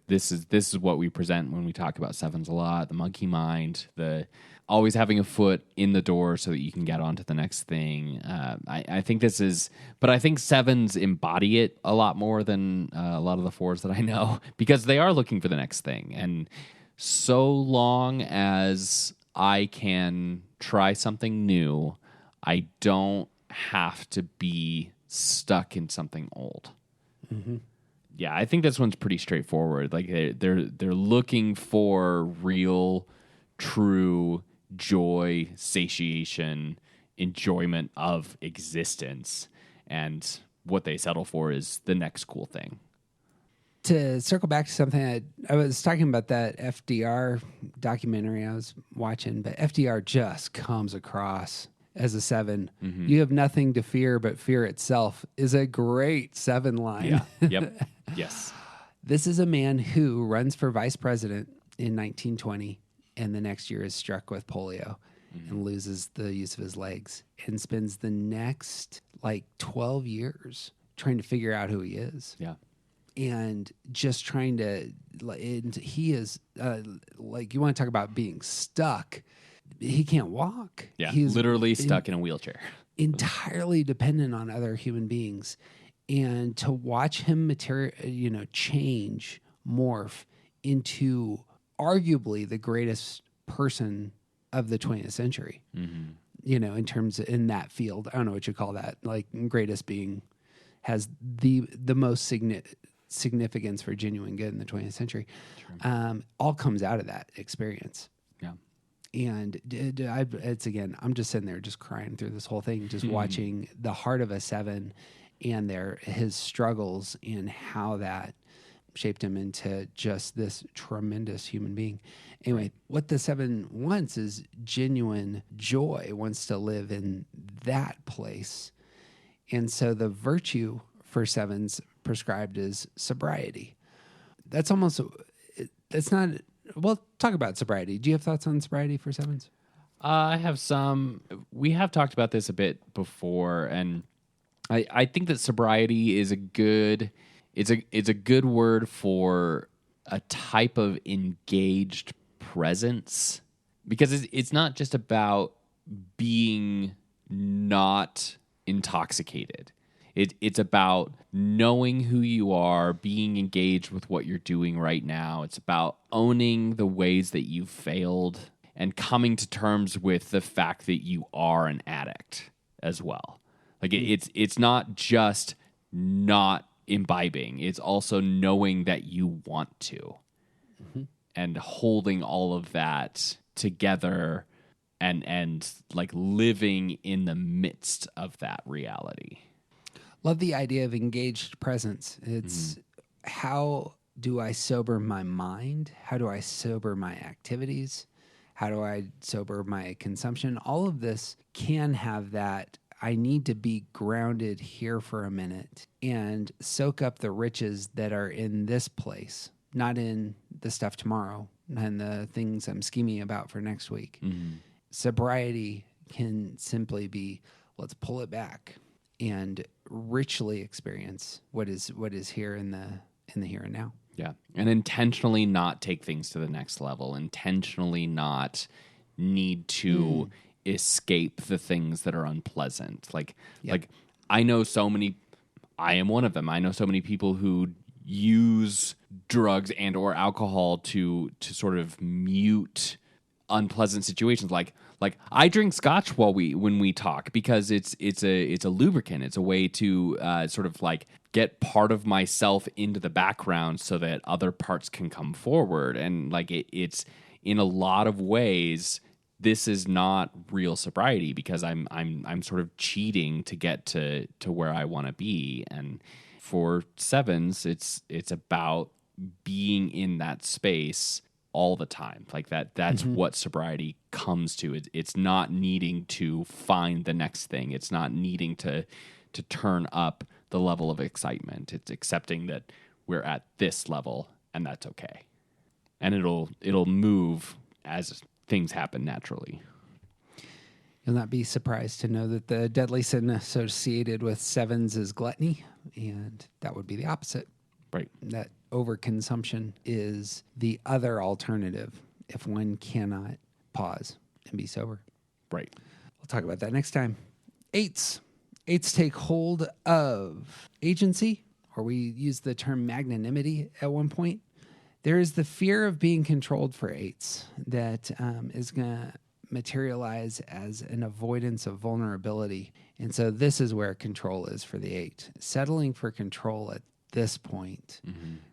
this is what we present when we talk about sevens a lot. The monkey mind, the always having a foot in the door so that you can get on to the next thing. I think this is, but I think sevens embody it a lot more than a lot of the fours that I know, because they are looking for the next thing. And so long as I can try something new, I don't have to be stuck in something old. Mm-hmm. Yeah, I think this one's pretty straightforward. Like they're looking for real, true joy, satiation, enjoyment of existence, and what they settle for is the next cool thing. To circle back to something I was talking about, that FDR documentary I was watching, but FDR just comes across as a seven. Mm-hmm. You have nothing to fear but fear itself is a great seven line. Yeah. Yep. Yes. This is a man who runs for vice president in 1920 and the next year is struck with polio and loses the use of his legs and spends the next 12 years trying to figure out who he is. Yeah. And just trying to, and he is you want to talk about being stuck. He can't walk. Yeah, He's literally stuck in a wheelchair. Entirely dependent on other human beings. And to watch him change, morph into arguably the greatest person of the 20th century, in terms of, in that field. I don't know what you call that. Like greatest being has the most significance for genuine good in the 20th century. All comes out of that experience. Yeah. And I'm just sitting there just crying through this whole thing, just watching the heart of a seven and his struggles and how that shaped him into just this tremendous human being. Anyway, what the seven wants is genuine joy, wants to live in that place. And so the virtue for sevens prescribed is sobriety. That's not, well, talk about sobriety. Do you have thoughts on sobriety for sevens? I have some. We have talked about this a bit before, and I think that sobriety is a good word for a type of engaged presence, because it's not just about being not intoxicated. It's about knowing who you are, being engaged with what you're doing right now. It's about owning the ways that you've failed and coming to terms with the fact that you are an addict as well. Like it's not just not imbibing. It's also knowing that you want to and holding all of that together and like living in the midst of that reality. Love the idea of engaged presence. It's how do I sober my mind? How do I sober my activities? How do I sober my consumption? All of this can have that. I need to be grounded here for a minute and soak up the riches that are in this place, not in the stuff tomorrow and the things I'm scheming about for next week. Sobriety can simply be, let's pull it back and richly experience what is here in the here and now. Yeah. And intentionally not take things to the next level, intentionally not need to escape the things that are unpleasant. Like I know I am one of them. I know so many people who use drugs and or alcohol to sort of mute unpleasant situations. Like I drink scotch when we talk because it's a lubricant. It's a way to sort of like get part of myself into the background so that other parts can come forward. And like it's in a lot of ways this is not real sobriety because I'm sort of cheating to get to where I want to be. And for sevens, it's about being in that space all the time. Like that's what sobriety comes to. It's not needing to find the next thing. It's not needing to turn up the level of excitement. It's accepting that we're at this level and that's okay. And it'll move as things happen naturally. You'll not be surprised to know that the deadly sin associated with sevens is gluttony, and that would be the opposite. Right. That overconsumption is the other alternative if one cannot pause and be sober. Right. We'll talk about that next time. Eights. Eights take hold of agency, or we use the term magnanimity at one point. There is the fear of being controlled for eights that is going to materialize as an avoidance of vulnerability. And so this is where control is for the eight. Settling for control at this point.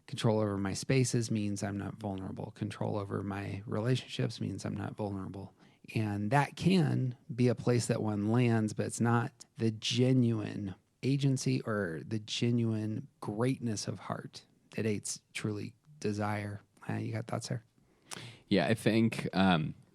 Control over my spaces means I'm not vulnerable. Control over my relationships means I'm not vulnerable. And that can be a place that one lands, but it's not the genuine agency or the genuine greatness of heart that eights truly desire. You got thoughts there? Yeah, I think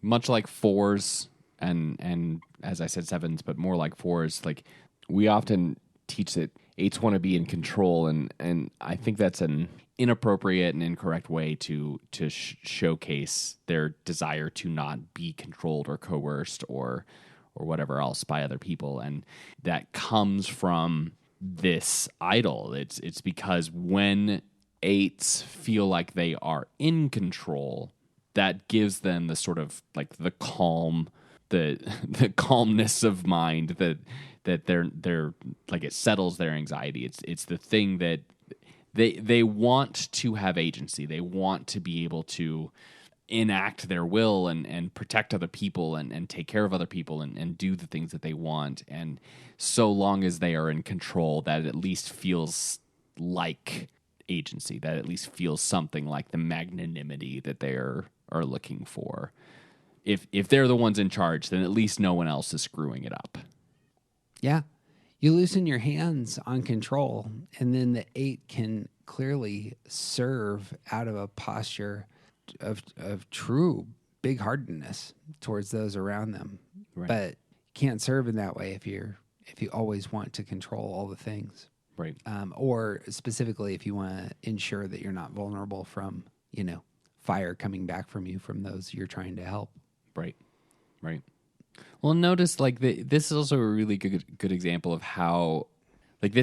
much like fours and as I said sevens, but more like fours, like we often teach that eights want to be in control, and I think that's an inappropriate and incorrect way to showcase their desire to not be controlled or coerced or whatever else by other people, and that comes from this idol. It's because when eights feel like they are in control, that gives them the sort of like the calm, the calmness of mind that they're like it settles their anxiety. It's the thing that they want to have agency. They want to be able to enact their will and protect other people and take care of other people and do the things that they want. And so long as they are in control, that at least feels like agency, that at least feels something like the magnanimity that they are looking for. If they're the ones in charge, then at least no one else is screwing it up. Yeah. You loosen your hands on control, and then the eight can clearly serve out of a posture of true big-heartedness towards those around them. Right. But you can't serve in that way if you always want to control all the things. Right. Or specifically if you want to ensure that you're not vulnerable from, fire coming back from you from those you're trying to help. Right. Right. Well, notice this is also a really good example of how, I think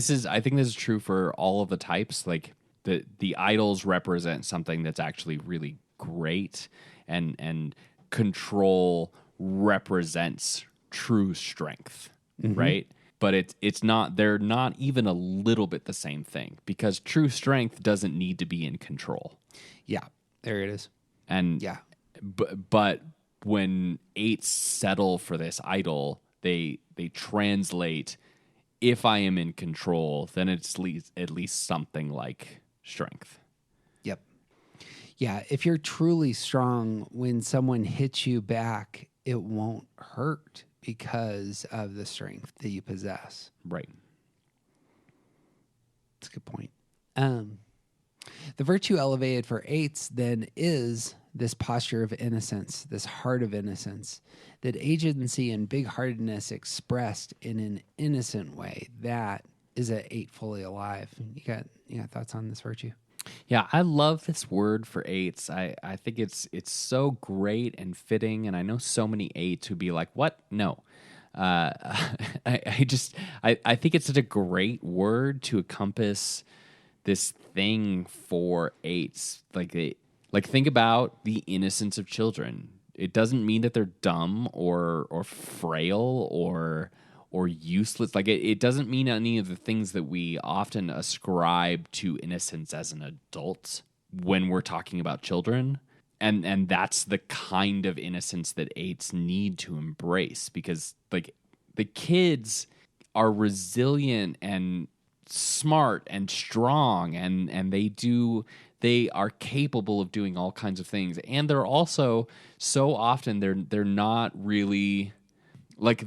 this is true for all of the types. Like the idols represent something that's actually really great, and control represents true strength, right? But it's not, they're not even a little bit the same thing, because true strength doesn't need to be in control. Yeah, there it is. And yeah, but when eights settle for this idol, they translate, if I am in control, then it's at least something like strength. Yep. Yeah, if you're truly strong, when someone hits you back, it won't hurt because of the strength that you possess. Right. That's a good point. The virtue elevated for eights then is this posture of innocence, this heart of innocence, that agency and big-heartedness expressed in an innocent way. That is an eight fully alive. You got thoughts on this virtue? Yeah, I love this word for eights. I think it's so great and fitting, and I know so many eights who'd be like, "What? No." I think it's such a great word to encompass this thing for eights. Like think about the innocence of children. It doesn't mean that they're dumb or frail or useless. Like it doesn't mean any of the things that we often ascribe to innocence as an adult when we're talking about children. And that's the kind of innocence that eights need to embrace, because like the kids are resilient and smart and strong, and they do they are capable of doing all kinds of things, and they're also so often they're not really like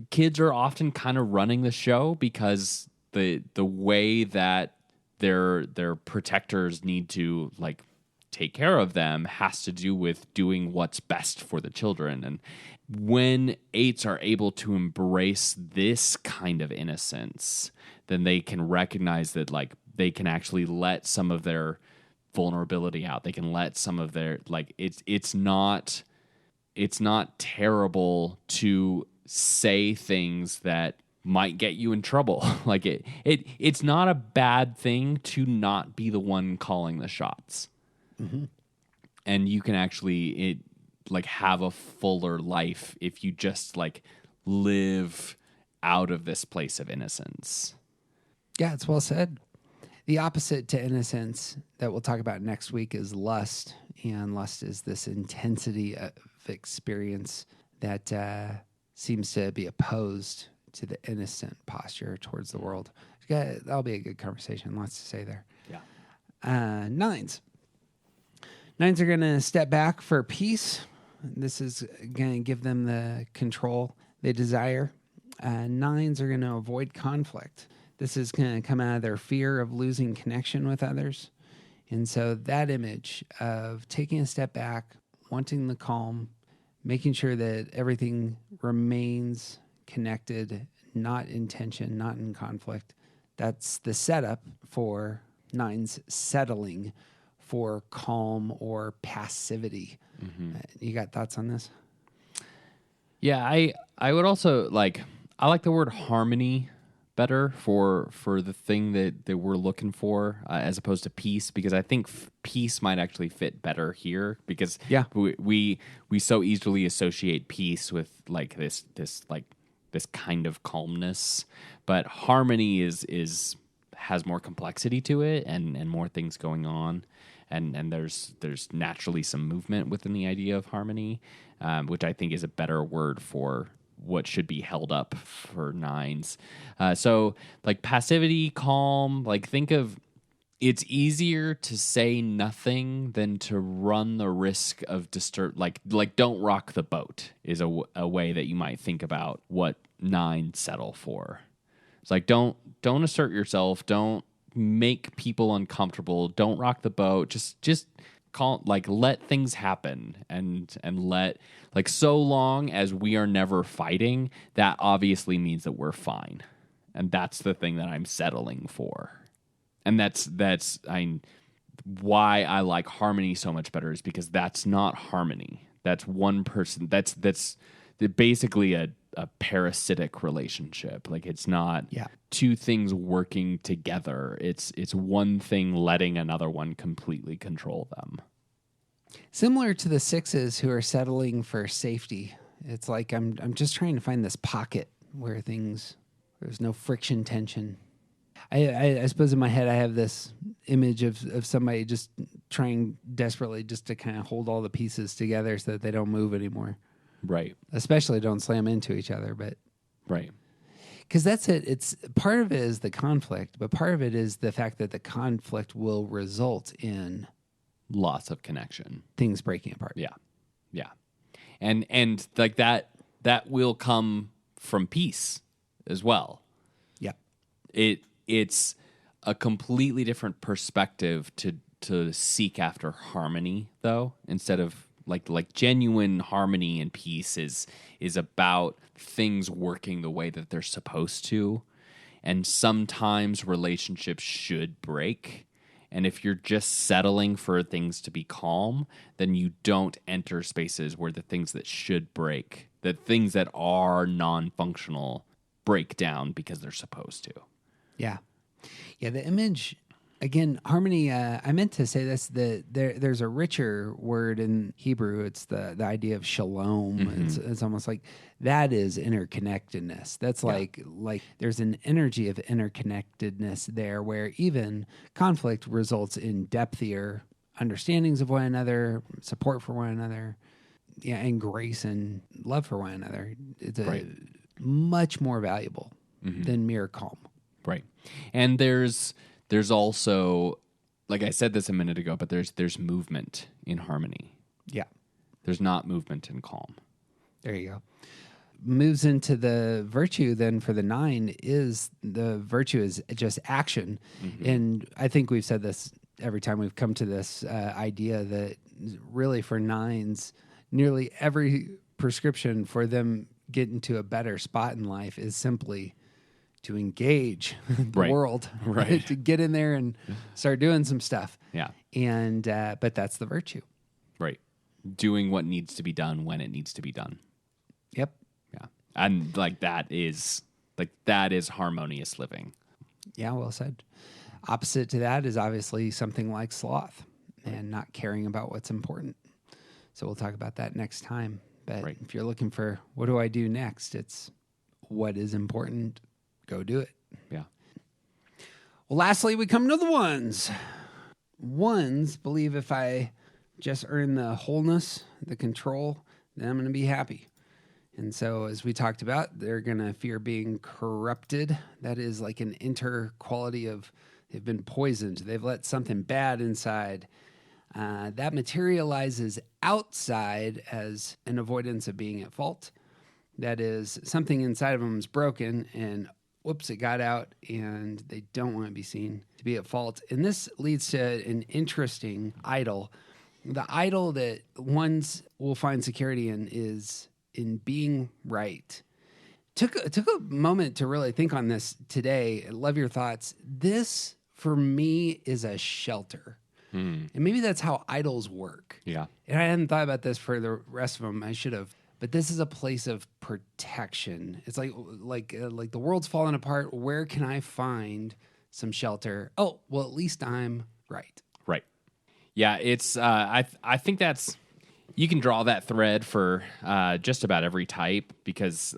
kids are often kind of running the show because the way that their protectors need to like take care of them has to do with doing what's best for the children. And when 8s are able to embrace this kind of innocence, then they can recognize that like they can actually let some of their vulnerability out. They can let some of their like it's not terrible to say things that might get you in trouble. Like it's not a bad thing to not be the one calling the shots. Mm-hmm. And you can actually like have a fuller life if you just like live out of this place of innocence. Yeah, it's well said. The opposite to innocence that we'll talk about next week is lust. And lust is this intensity of experience that seems to be opposed to the innocent posture towards the world. That'll be a good conversation. Lots to say there. Yeah. 9s. 9s are going to step back for peace. This is going to give them the control they desire. 9s are going to avoid conflict. This is going to come out of their fear of losing connection with others. And so that image of taking a step back, wanting the calm, making sure that everything remains connected, not in tension, not in conflict, that's the setup for 9s settling for calm or passivity. Mm-hmm. You got thoughts on this? Yeah, I would also I like the word harmony better for the thing that we're looking for as opposed to peace, because I think peace might actually fit better here because we so easily associate peace with like this kind of calmness, but harmony has more complexity to it and more things going on. And there's naturally some movement within the idea of harmony, which I think is a better word for what should be held up for 9s. So like passivity, calm, like think of it's easier to say nothing than to run the risk of like don't rock the boat is a way that you might think about what 9s settle for. It's like don't assert yourself, don't make people uncomfortable, don't rock the boat, just let things happen and let so long as we are never fighting, that obviously means that we're fine. And that's the thing that I'm settling for. And that's why I like harmony so much better, is because that's not harmony. That's one person. That's basically a parasitic relationship. Like it's not two things working together. It's one thing letting another one completely control them. Similar to the 6s who are settling for safety. It's like I'm just trying to find this pocket where there's no friction, tension. I suppose in my head I have this image of somebody just trying desperately just to kind of hold all the pieces together so that they don't move anymore. Right. Especially don't slam into each other, but right. Because that's it. It's part of it is the conflict, but part of it is the fact that the conflict will result in loss of connection, things breaking apart. Yeah. And like that will come from peace as well. Yeah. It's a completely different perspective to seek after harmony, though, instead of like genuine harmony and peace is about things working the way that they're supposed to. And sometimes relationships should break. And if you're just settling for things to be calm, then you don't enter spaces where the things that should break, the things that are non-functional, break down because they're supposed to. Yeah. Yeah, the image, again, harmony, I meant to say this, there's a richer word in Hebrew. It's the idea of shalom. Mm-hmm. It's almost like that is interconnectedness. That's like there's an energy of interconnectedness there where even conflict results in depthier understandings of one another, support for one another, and grace and love for one another. It's much more valuable than mere calm. Right. And there's also like I said this a minute ago, but there's movement in harmony. Yeah. There's not movement in calm. There you go. Moves into the virtue then for the 9 is the virtue is just action. And I think we've said this every time we've come to this idea that really for 9s, nearly every prescription for them getting to a better spot in life is simply to engage the Right. world, Right. to get in there and start doing some stuff. Yeah. And, but that's the virtue. Right. Doing what needs to be done when it needs to be done. Yep. Yeah. And like that is harmonious living. Yeah, well said. Opposite to that is obviously something like sloth and not caring about what's important. So we'll talk about that next time. But Right. if you're looking for what do I do next, it's what is important, go do it. Yeah. Well, lastly, we come to the ones. Ones believe if I just earn the wholeness, the control, then I'm going to be happy. And so, as we talked about, they're going to fear being corrupted. That is like an inner quality of they've been poisoned. They've let something bad inside. That materializes outside as an avoidance of being at fault. That is, something inside of them is broken and whoops, it got out and they don't want to be seen to be at fault. And this leads to an interesting idol. The idol that ones will find security in is in being right. Took a moment to really think on this today. I love your thoughts. This, for me, is a shelter. And maybe that's how idols work. Yeah. And I hadn't thought about this for the rest of them. I should have. But this is a place of protection. It's like the world's falling apart. Where can I find some shelter? Oh, well, at least I'm right. Right. Yeah, it's I think that's you can draw that thread for just about every type because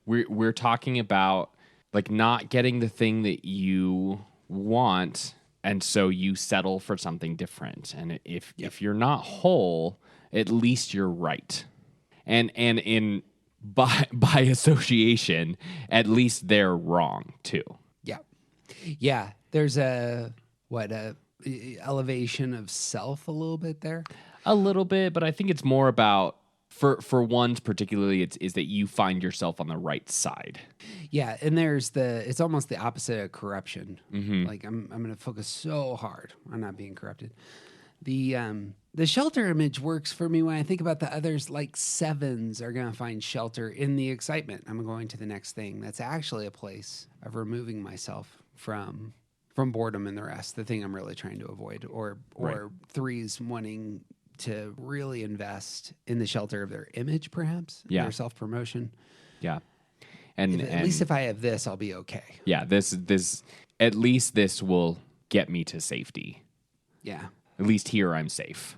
we're talking about like not getting the thing that you want, and so you settle for something different. And if you're not whole, at least you're right. And in by association, at least they're wrong too. Yeah. Yeah. There's a elevation of self a little bit there. A little bit, but I think it's more about for ones particularly, is that you find yourself on the right side. Yeah, and it's almost the opposite of corruption. Like I'm going to focus so hard on not being corrupted. The shelter image works for me when I think about the others. Like 7s are going to find shelter in the excitement. I'm going to the next thing. That's actually a place of removing myself from boredom and the rest. The thing I'm really trying to avoid, or Right. 3s wanting to really invest in the shelter of their image, perhaps. Yeah. Their self promotion. Yeah, and At least if I have this, I'll be okay. yeah, this at least this will get me to safety. Yeah. At least here I'm safe.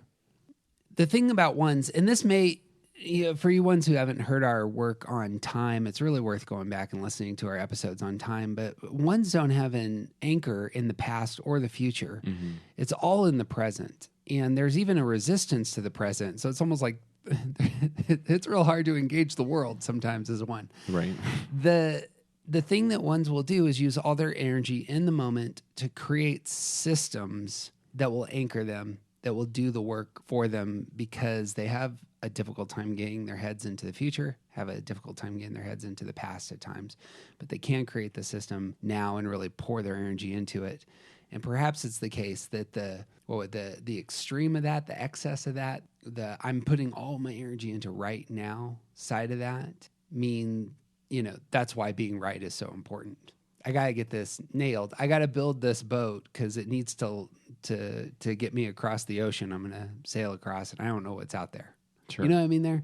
The thing about ones, and this may, for you ones who haven't heard our work on time, it's really worth going back and listening to our episodes on time. But ones don't have an anchor in the past or the future. It's all in the present. And there's even a resistance to the present. So it's almost like it's real hard to engage the world sometimes as one. Right. The thing that ones will do is use all their energy in the moment to create systems that will anchor them, that will do the work for them, because they have a difficult time getting their heads into the future, have a difficult time getting their heads into the past at times, but they can create the system now and really pour their energy into it. And perhaps it's the case that the extreme of that, the excess of that, the I'm putting all my energy into right now side of that that's why being right is so important. I got to get this nailed. I got to build this boat because it needs to get me across the ocean. I'm going to sail across and I don't know what's out there. Sure. You know what I mean there?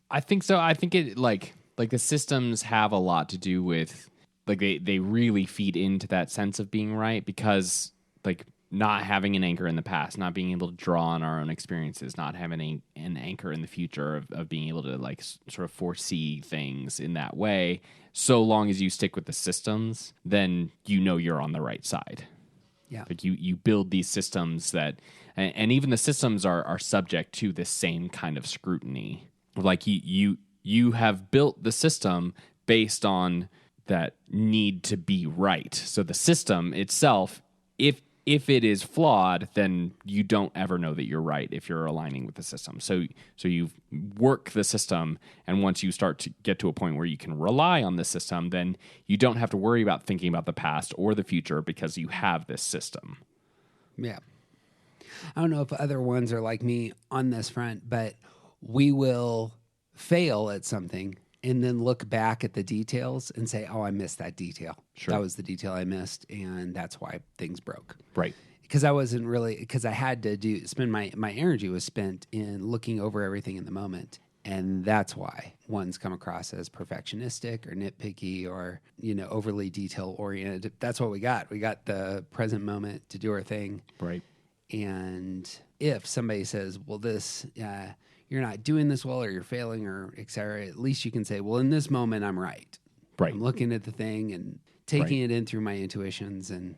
I think so. I think it like the systems have a lot to do with like they really feed into that sense of being right, because like not having an anchor in the past, not being able to draw on our own experiences, not having an anchor in the future of being able to like sort of foresee things in that way. So long as you stick with the systems, then you're on the right side. Yeah. Like you build these systems that, and even the systems are subject to this same kind of scrutiny. Like you have built the system based on that need to be right. So the system itself, if if it is flawed, then you don't ever know that you're right if you're aligning with the system. So you work the system, and once you start to get to a point where you can rely on the system, then you don't have to worry about thinking about the past or the future because you have this system. Yeah. I don't know if other ones are like me on this front, but we will fail at something and then look back at the details and say, oh, I missed that detail. Sure. That was the detail I missed, and that's why things broke. Right. Because I had to spend my energy was spent in looking over everything in the moment. And that's why ones come across as perfectionistic or nitpicky or, overly detail oriented. That's what we got. We got the present moment to do our thing. Right. And if somebody says, well, this, you're not doing this well, or you're failing, or et cetera, at least you can say, well, in this moment, I'm right. Right. I'm looking at the thing and taking it in through my intuitions, and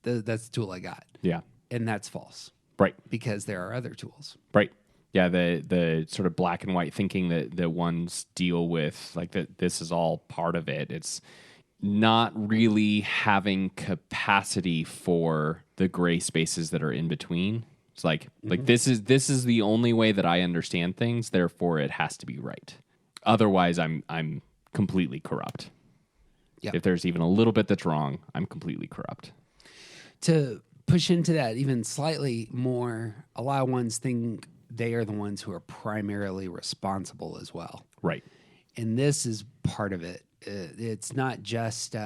that's the tool I got. Yeah. And that's false. Right. Because there are other tools. Right. Yeah, the sort of black and white thinking that ones deal with, like that this is all part of it. It's not really having capacity for the gray spaces that are in between. It's like this is the only way that I understand things, therefore it has to be right. Otherwise I'm completely corrupt. Yep. If there's even a little bit that's wrong, I'm completely corrupt. To push into that even slightly more, a lot of ones think they are the ones who are primarily responsible as well. Right. And this is part of it. It's not just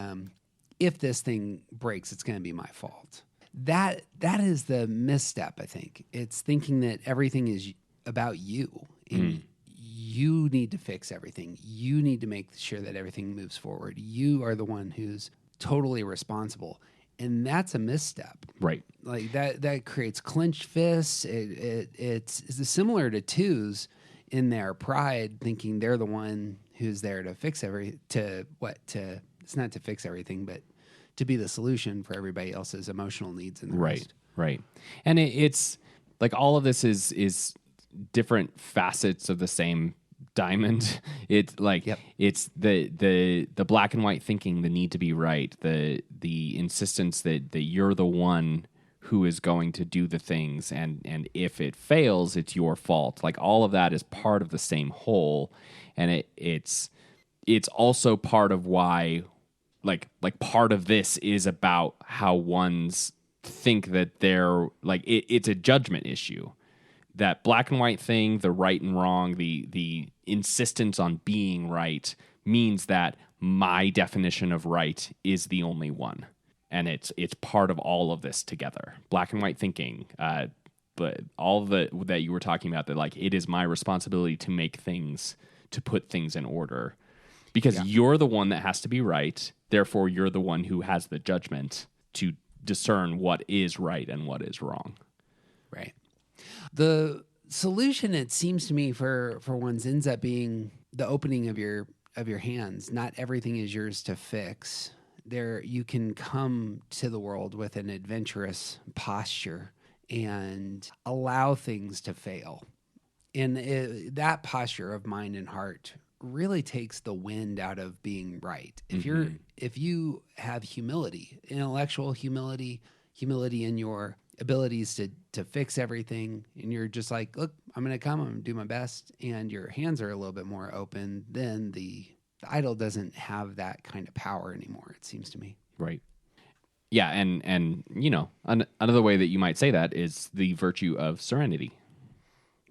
if this thing breaks, it's going to be my fault. That is the misstep, I think. It's thinking that everything is about you. And you need to fix everything. You need to make sure that everything moves forward. You are the one who's totally responsible. And that's a misstep. Right. Like that creates clenched fists. It's similar to twos in their pride, thinking they're the one who's there to fix it's not to fix everything, but to be the solution for everybody else's emotional needs and the rest. Right. And it's like all of this is different facets of the same diamond. It's like it's the black and white thinking, the need to be right, the insistence that you're the one who is going to do the things, and if it fails, it's your fault. Like all of that is part of the same whole, and it's also part of why like part of this is about how ones think that they're like it's a judgment issue. That black and white thing, the right and wrong, the insistence on being right means that my definition of right is the only one. And it's part of all of this together. Black and white thinking, but all that you were talking about, that like it is my responsibility to make things, to put things in order. Because you're the one that has to be right, therefore you're the one who has the judgment to discern what is right and what is wrong. Right. The solution, it seems to me, for ones ends up being the opening of your hands. Not everything is yours to fix. There, you can come to the world with an adventurous posture and allow things to fail. And that posture of mind and heart really takes the wind out of being right. If you have humility, intellectual humility in your abilities to fix everything, and you're just like, look, I'm going to do my best, and your hands are a little bit more open, then the idol doesn't have that kind of power anymore, it seems to me. Right. Yeah, and another way that you might say that is the virtue of serenity.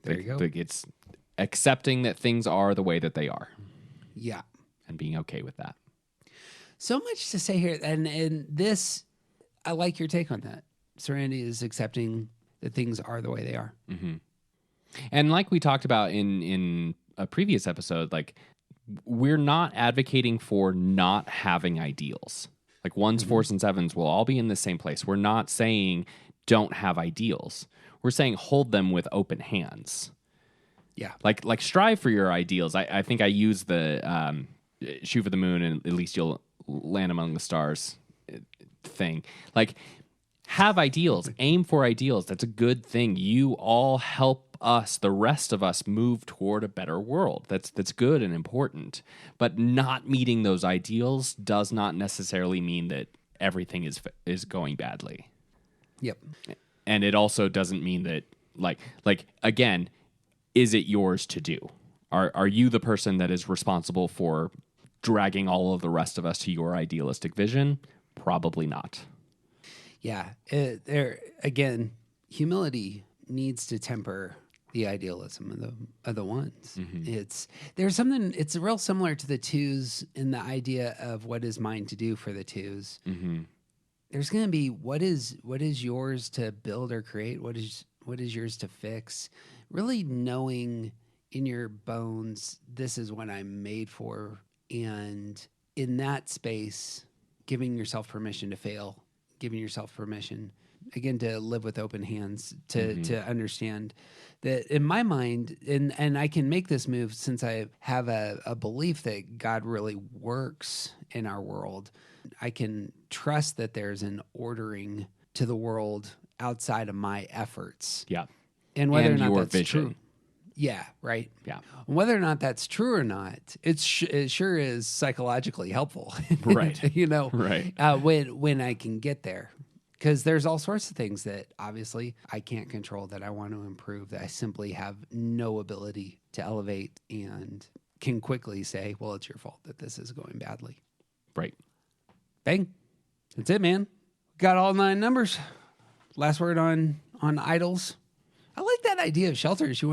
There you go. It's accepting that things are the way that they are. Yeah. And being okay with that. So much to say here, and this, I like your take on that. Serenity is accepting that things are the way they are. Mm-hmm. And like we talked about in a previous episode, like we're not advocating for not having ideals. Like ones, fours, and sevens will all be in the same place. We're not saying don't have ideals. We're saying hold them with open hands. Yeah. Like strive for your ideals. I think I use the shoot for the moon and at least you'll land among the stars thing. Like have ideals, aim for ideals. That's a good thing. You all help us, the rest of us, move toward a better world. That's good and important. But not meeting those ideals does not necessarily mean that everything is going badly. Yep. And it also doesn't mean that, like again, is it yours to do? Are you the person that is responsible for dragging all of the rest of us to your idealistic vision? Probably not. Yeah. Again, humility needs to temper the idealism of the ones. It's real similar to the twos in the idea of what is mine to do for the twos. There's going to be what is yours to build or create, what is yours to fix. Really knowing in your bones, this is what I'm made for, and in that space, giving yourself permission to fail, giving yourself permission again to live with open hands, to understand that in my mind, and I can make this move since I have a belief that God really works in our world. I can trust that there's an ordering to the world outside of my efforts. Yeah. And whether And or not your that's vision. true. Yeah, right. Yeah. Whether or not that's true or not, it sure is psychologically helpful. Right. Right. When I can get there. Because there's all sorts of things that obviously I can't control, that I want to improve, that I simply have no ability to elevate, and can quickly say, well, it's your fault that this is going badly. Right. Bang. That's it, man. Got all 9 numbers. Last word on idols. I like that idea of shelters. You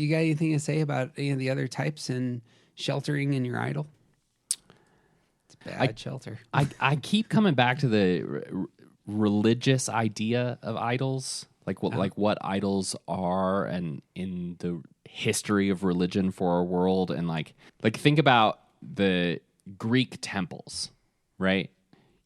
got anything to say about any of the other types and sheltering in your idol? It's bad shelter. I keep coming back to the religious idea of idols, like what idols are, and in the history of religion for our world, and like think about the Greek temples, right?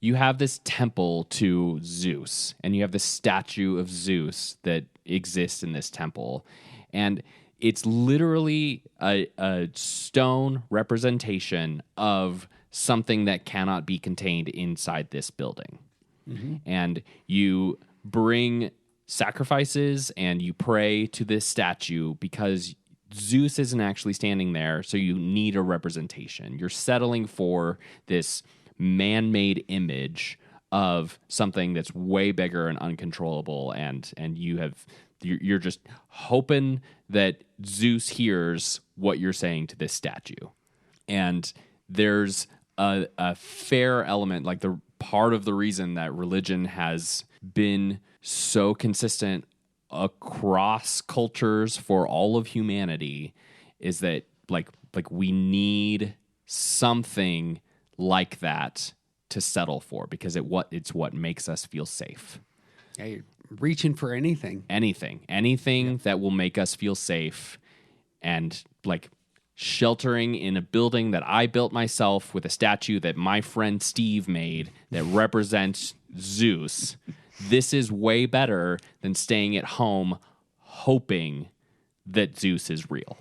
You have this temple to Zeus, and you have this statue of Zeus that exists in this temple, and it's literally a stone representation of something that cannot be contained inside this building. And you bring sacrifices and you pray to this statue because Zeus isn't actually standing there, so you need a representation. You're settling for this man-made image of something that's way bigger and uncontrollable, and you're just hoping that Zeus hears what you're saying to this statue. And there's a fair element, like the part of the reason that religion has been so consistent across cultures for all of humanity is that like we need something like that to settle for, because it's what makes us feel safe. Yeah, you're reaching for anything that will make us feel safe, and like sheltering in a building that I built myself with a statue that my friend Steve made that represents Zeus. This is way better than staying at home hoping that Zeus is real.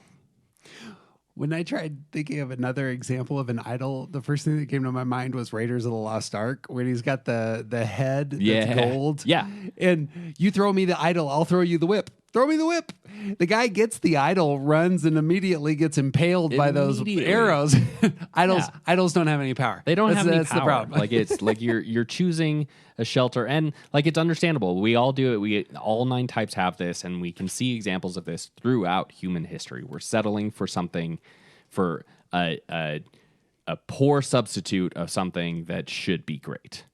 When I tried thinking of another example of an idol, the first thing that came to my mind was Raiders of the Lost Ark, when he's got the head that's gold. Yeah. And you throw me the idol, I'll throw you the whip. Throw me the whip. The guy gets the idol, runs, and immediately gets impaled by those arrows. Idols don't have any power. They don't have any that's power. The problem. Like it's like you're choosing a shelter, and like it's understandable. We all do it. All 9 types have this, and we can see examples of this throughout human history. We're settling for something, for a poor substitute of something that should be great,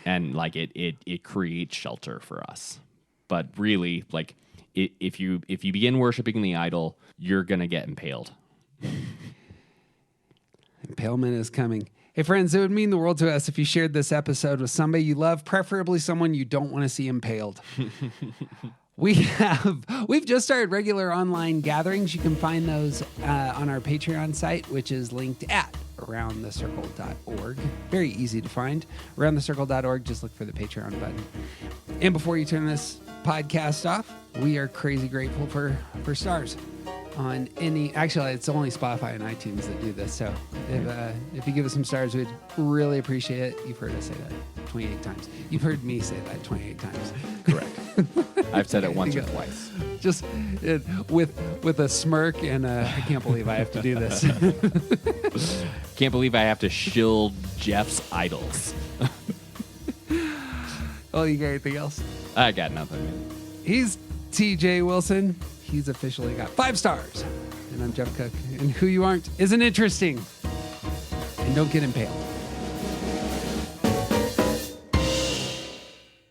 and like it creates shelter for us. But really, like if you begin worshiping the idol, you're gonna get impaled. Impalement is coming. Hey, friends, it would mean the world to us if you shared this episode with somebody you love, preferably someone you don't want to see impaled. We've just started regular online gatherings. You can find those on our Patreon site, which is linked at aroundthecircle.org. Very easy to find. Aroundthecircle.org, just look for the Patreon button. And before you turn this podcast off, we are crazy grateful for stars on actually it's only Spotify and iTunes that do this, so if you give us some stars, we'd really appreciate it. You've heard us say that 28 times. You've heard me say that 28 times. Correct. I've said it once or twice. Just with a smirk and I can't believe I have to do this. Can't believe I have to shield Jeff's idols. Oh, you got anything else? I got nothing, man. He's TJ Wilson. He's officially got 5 stars. And I'm Jeff Cook. And who you aren't isn't interesting. And don't get impaled.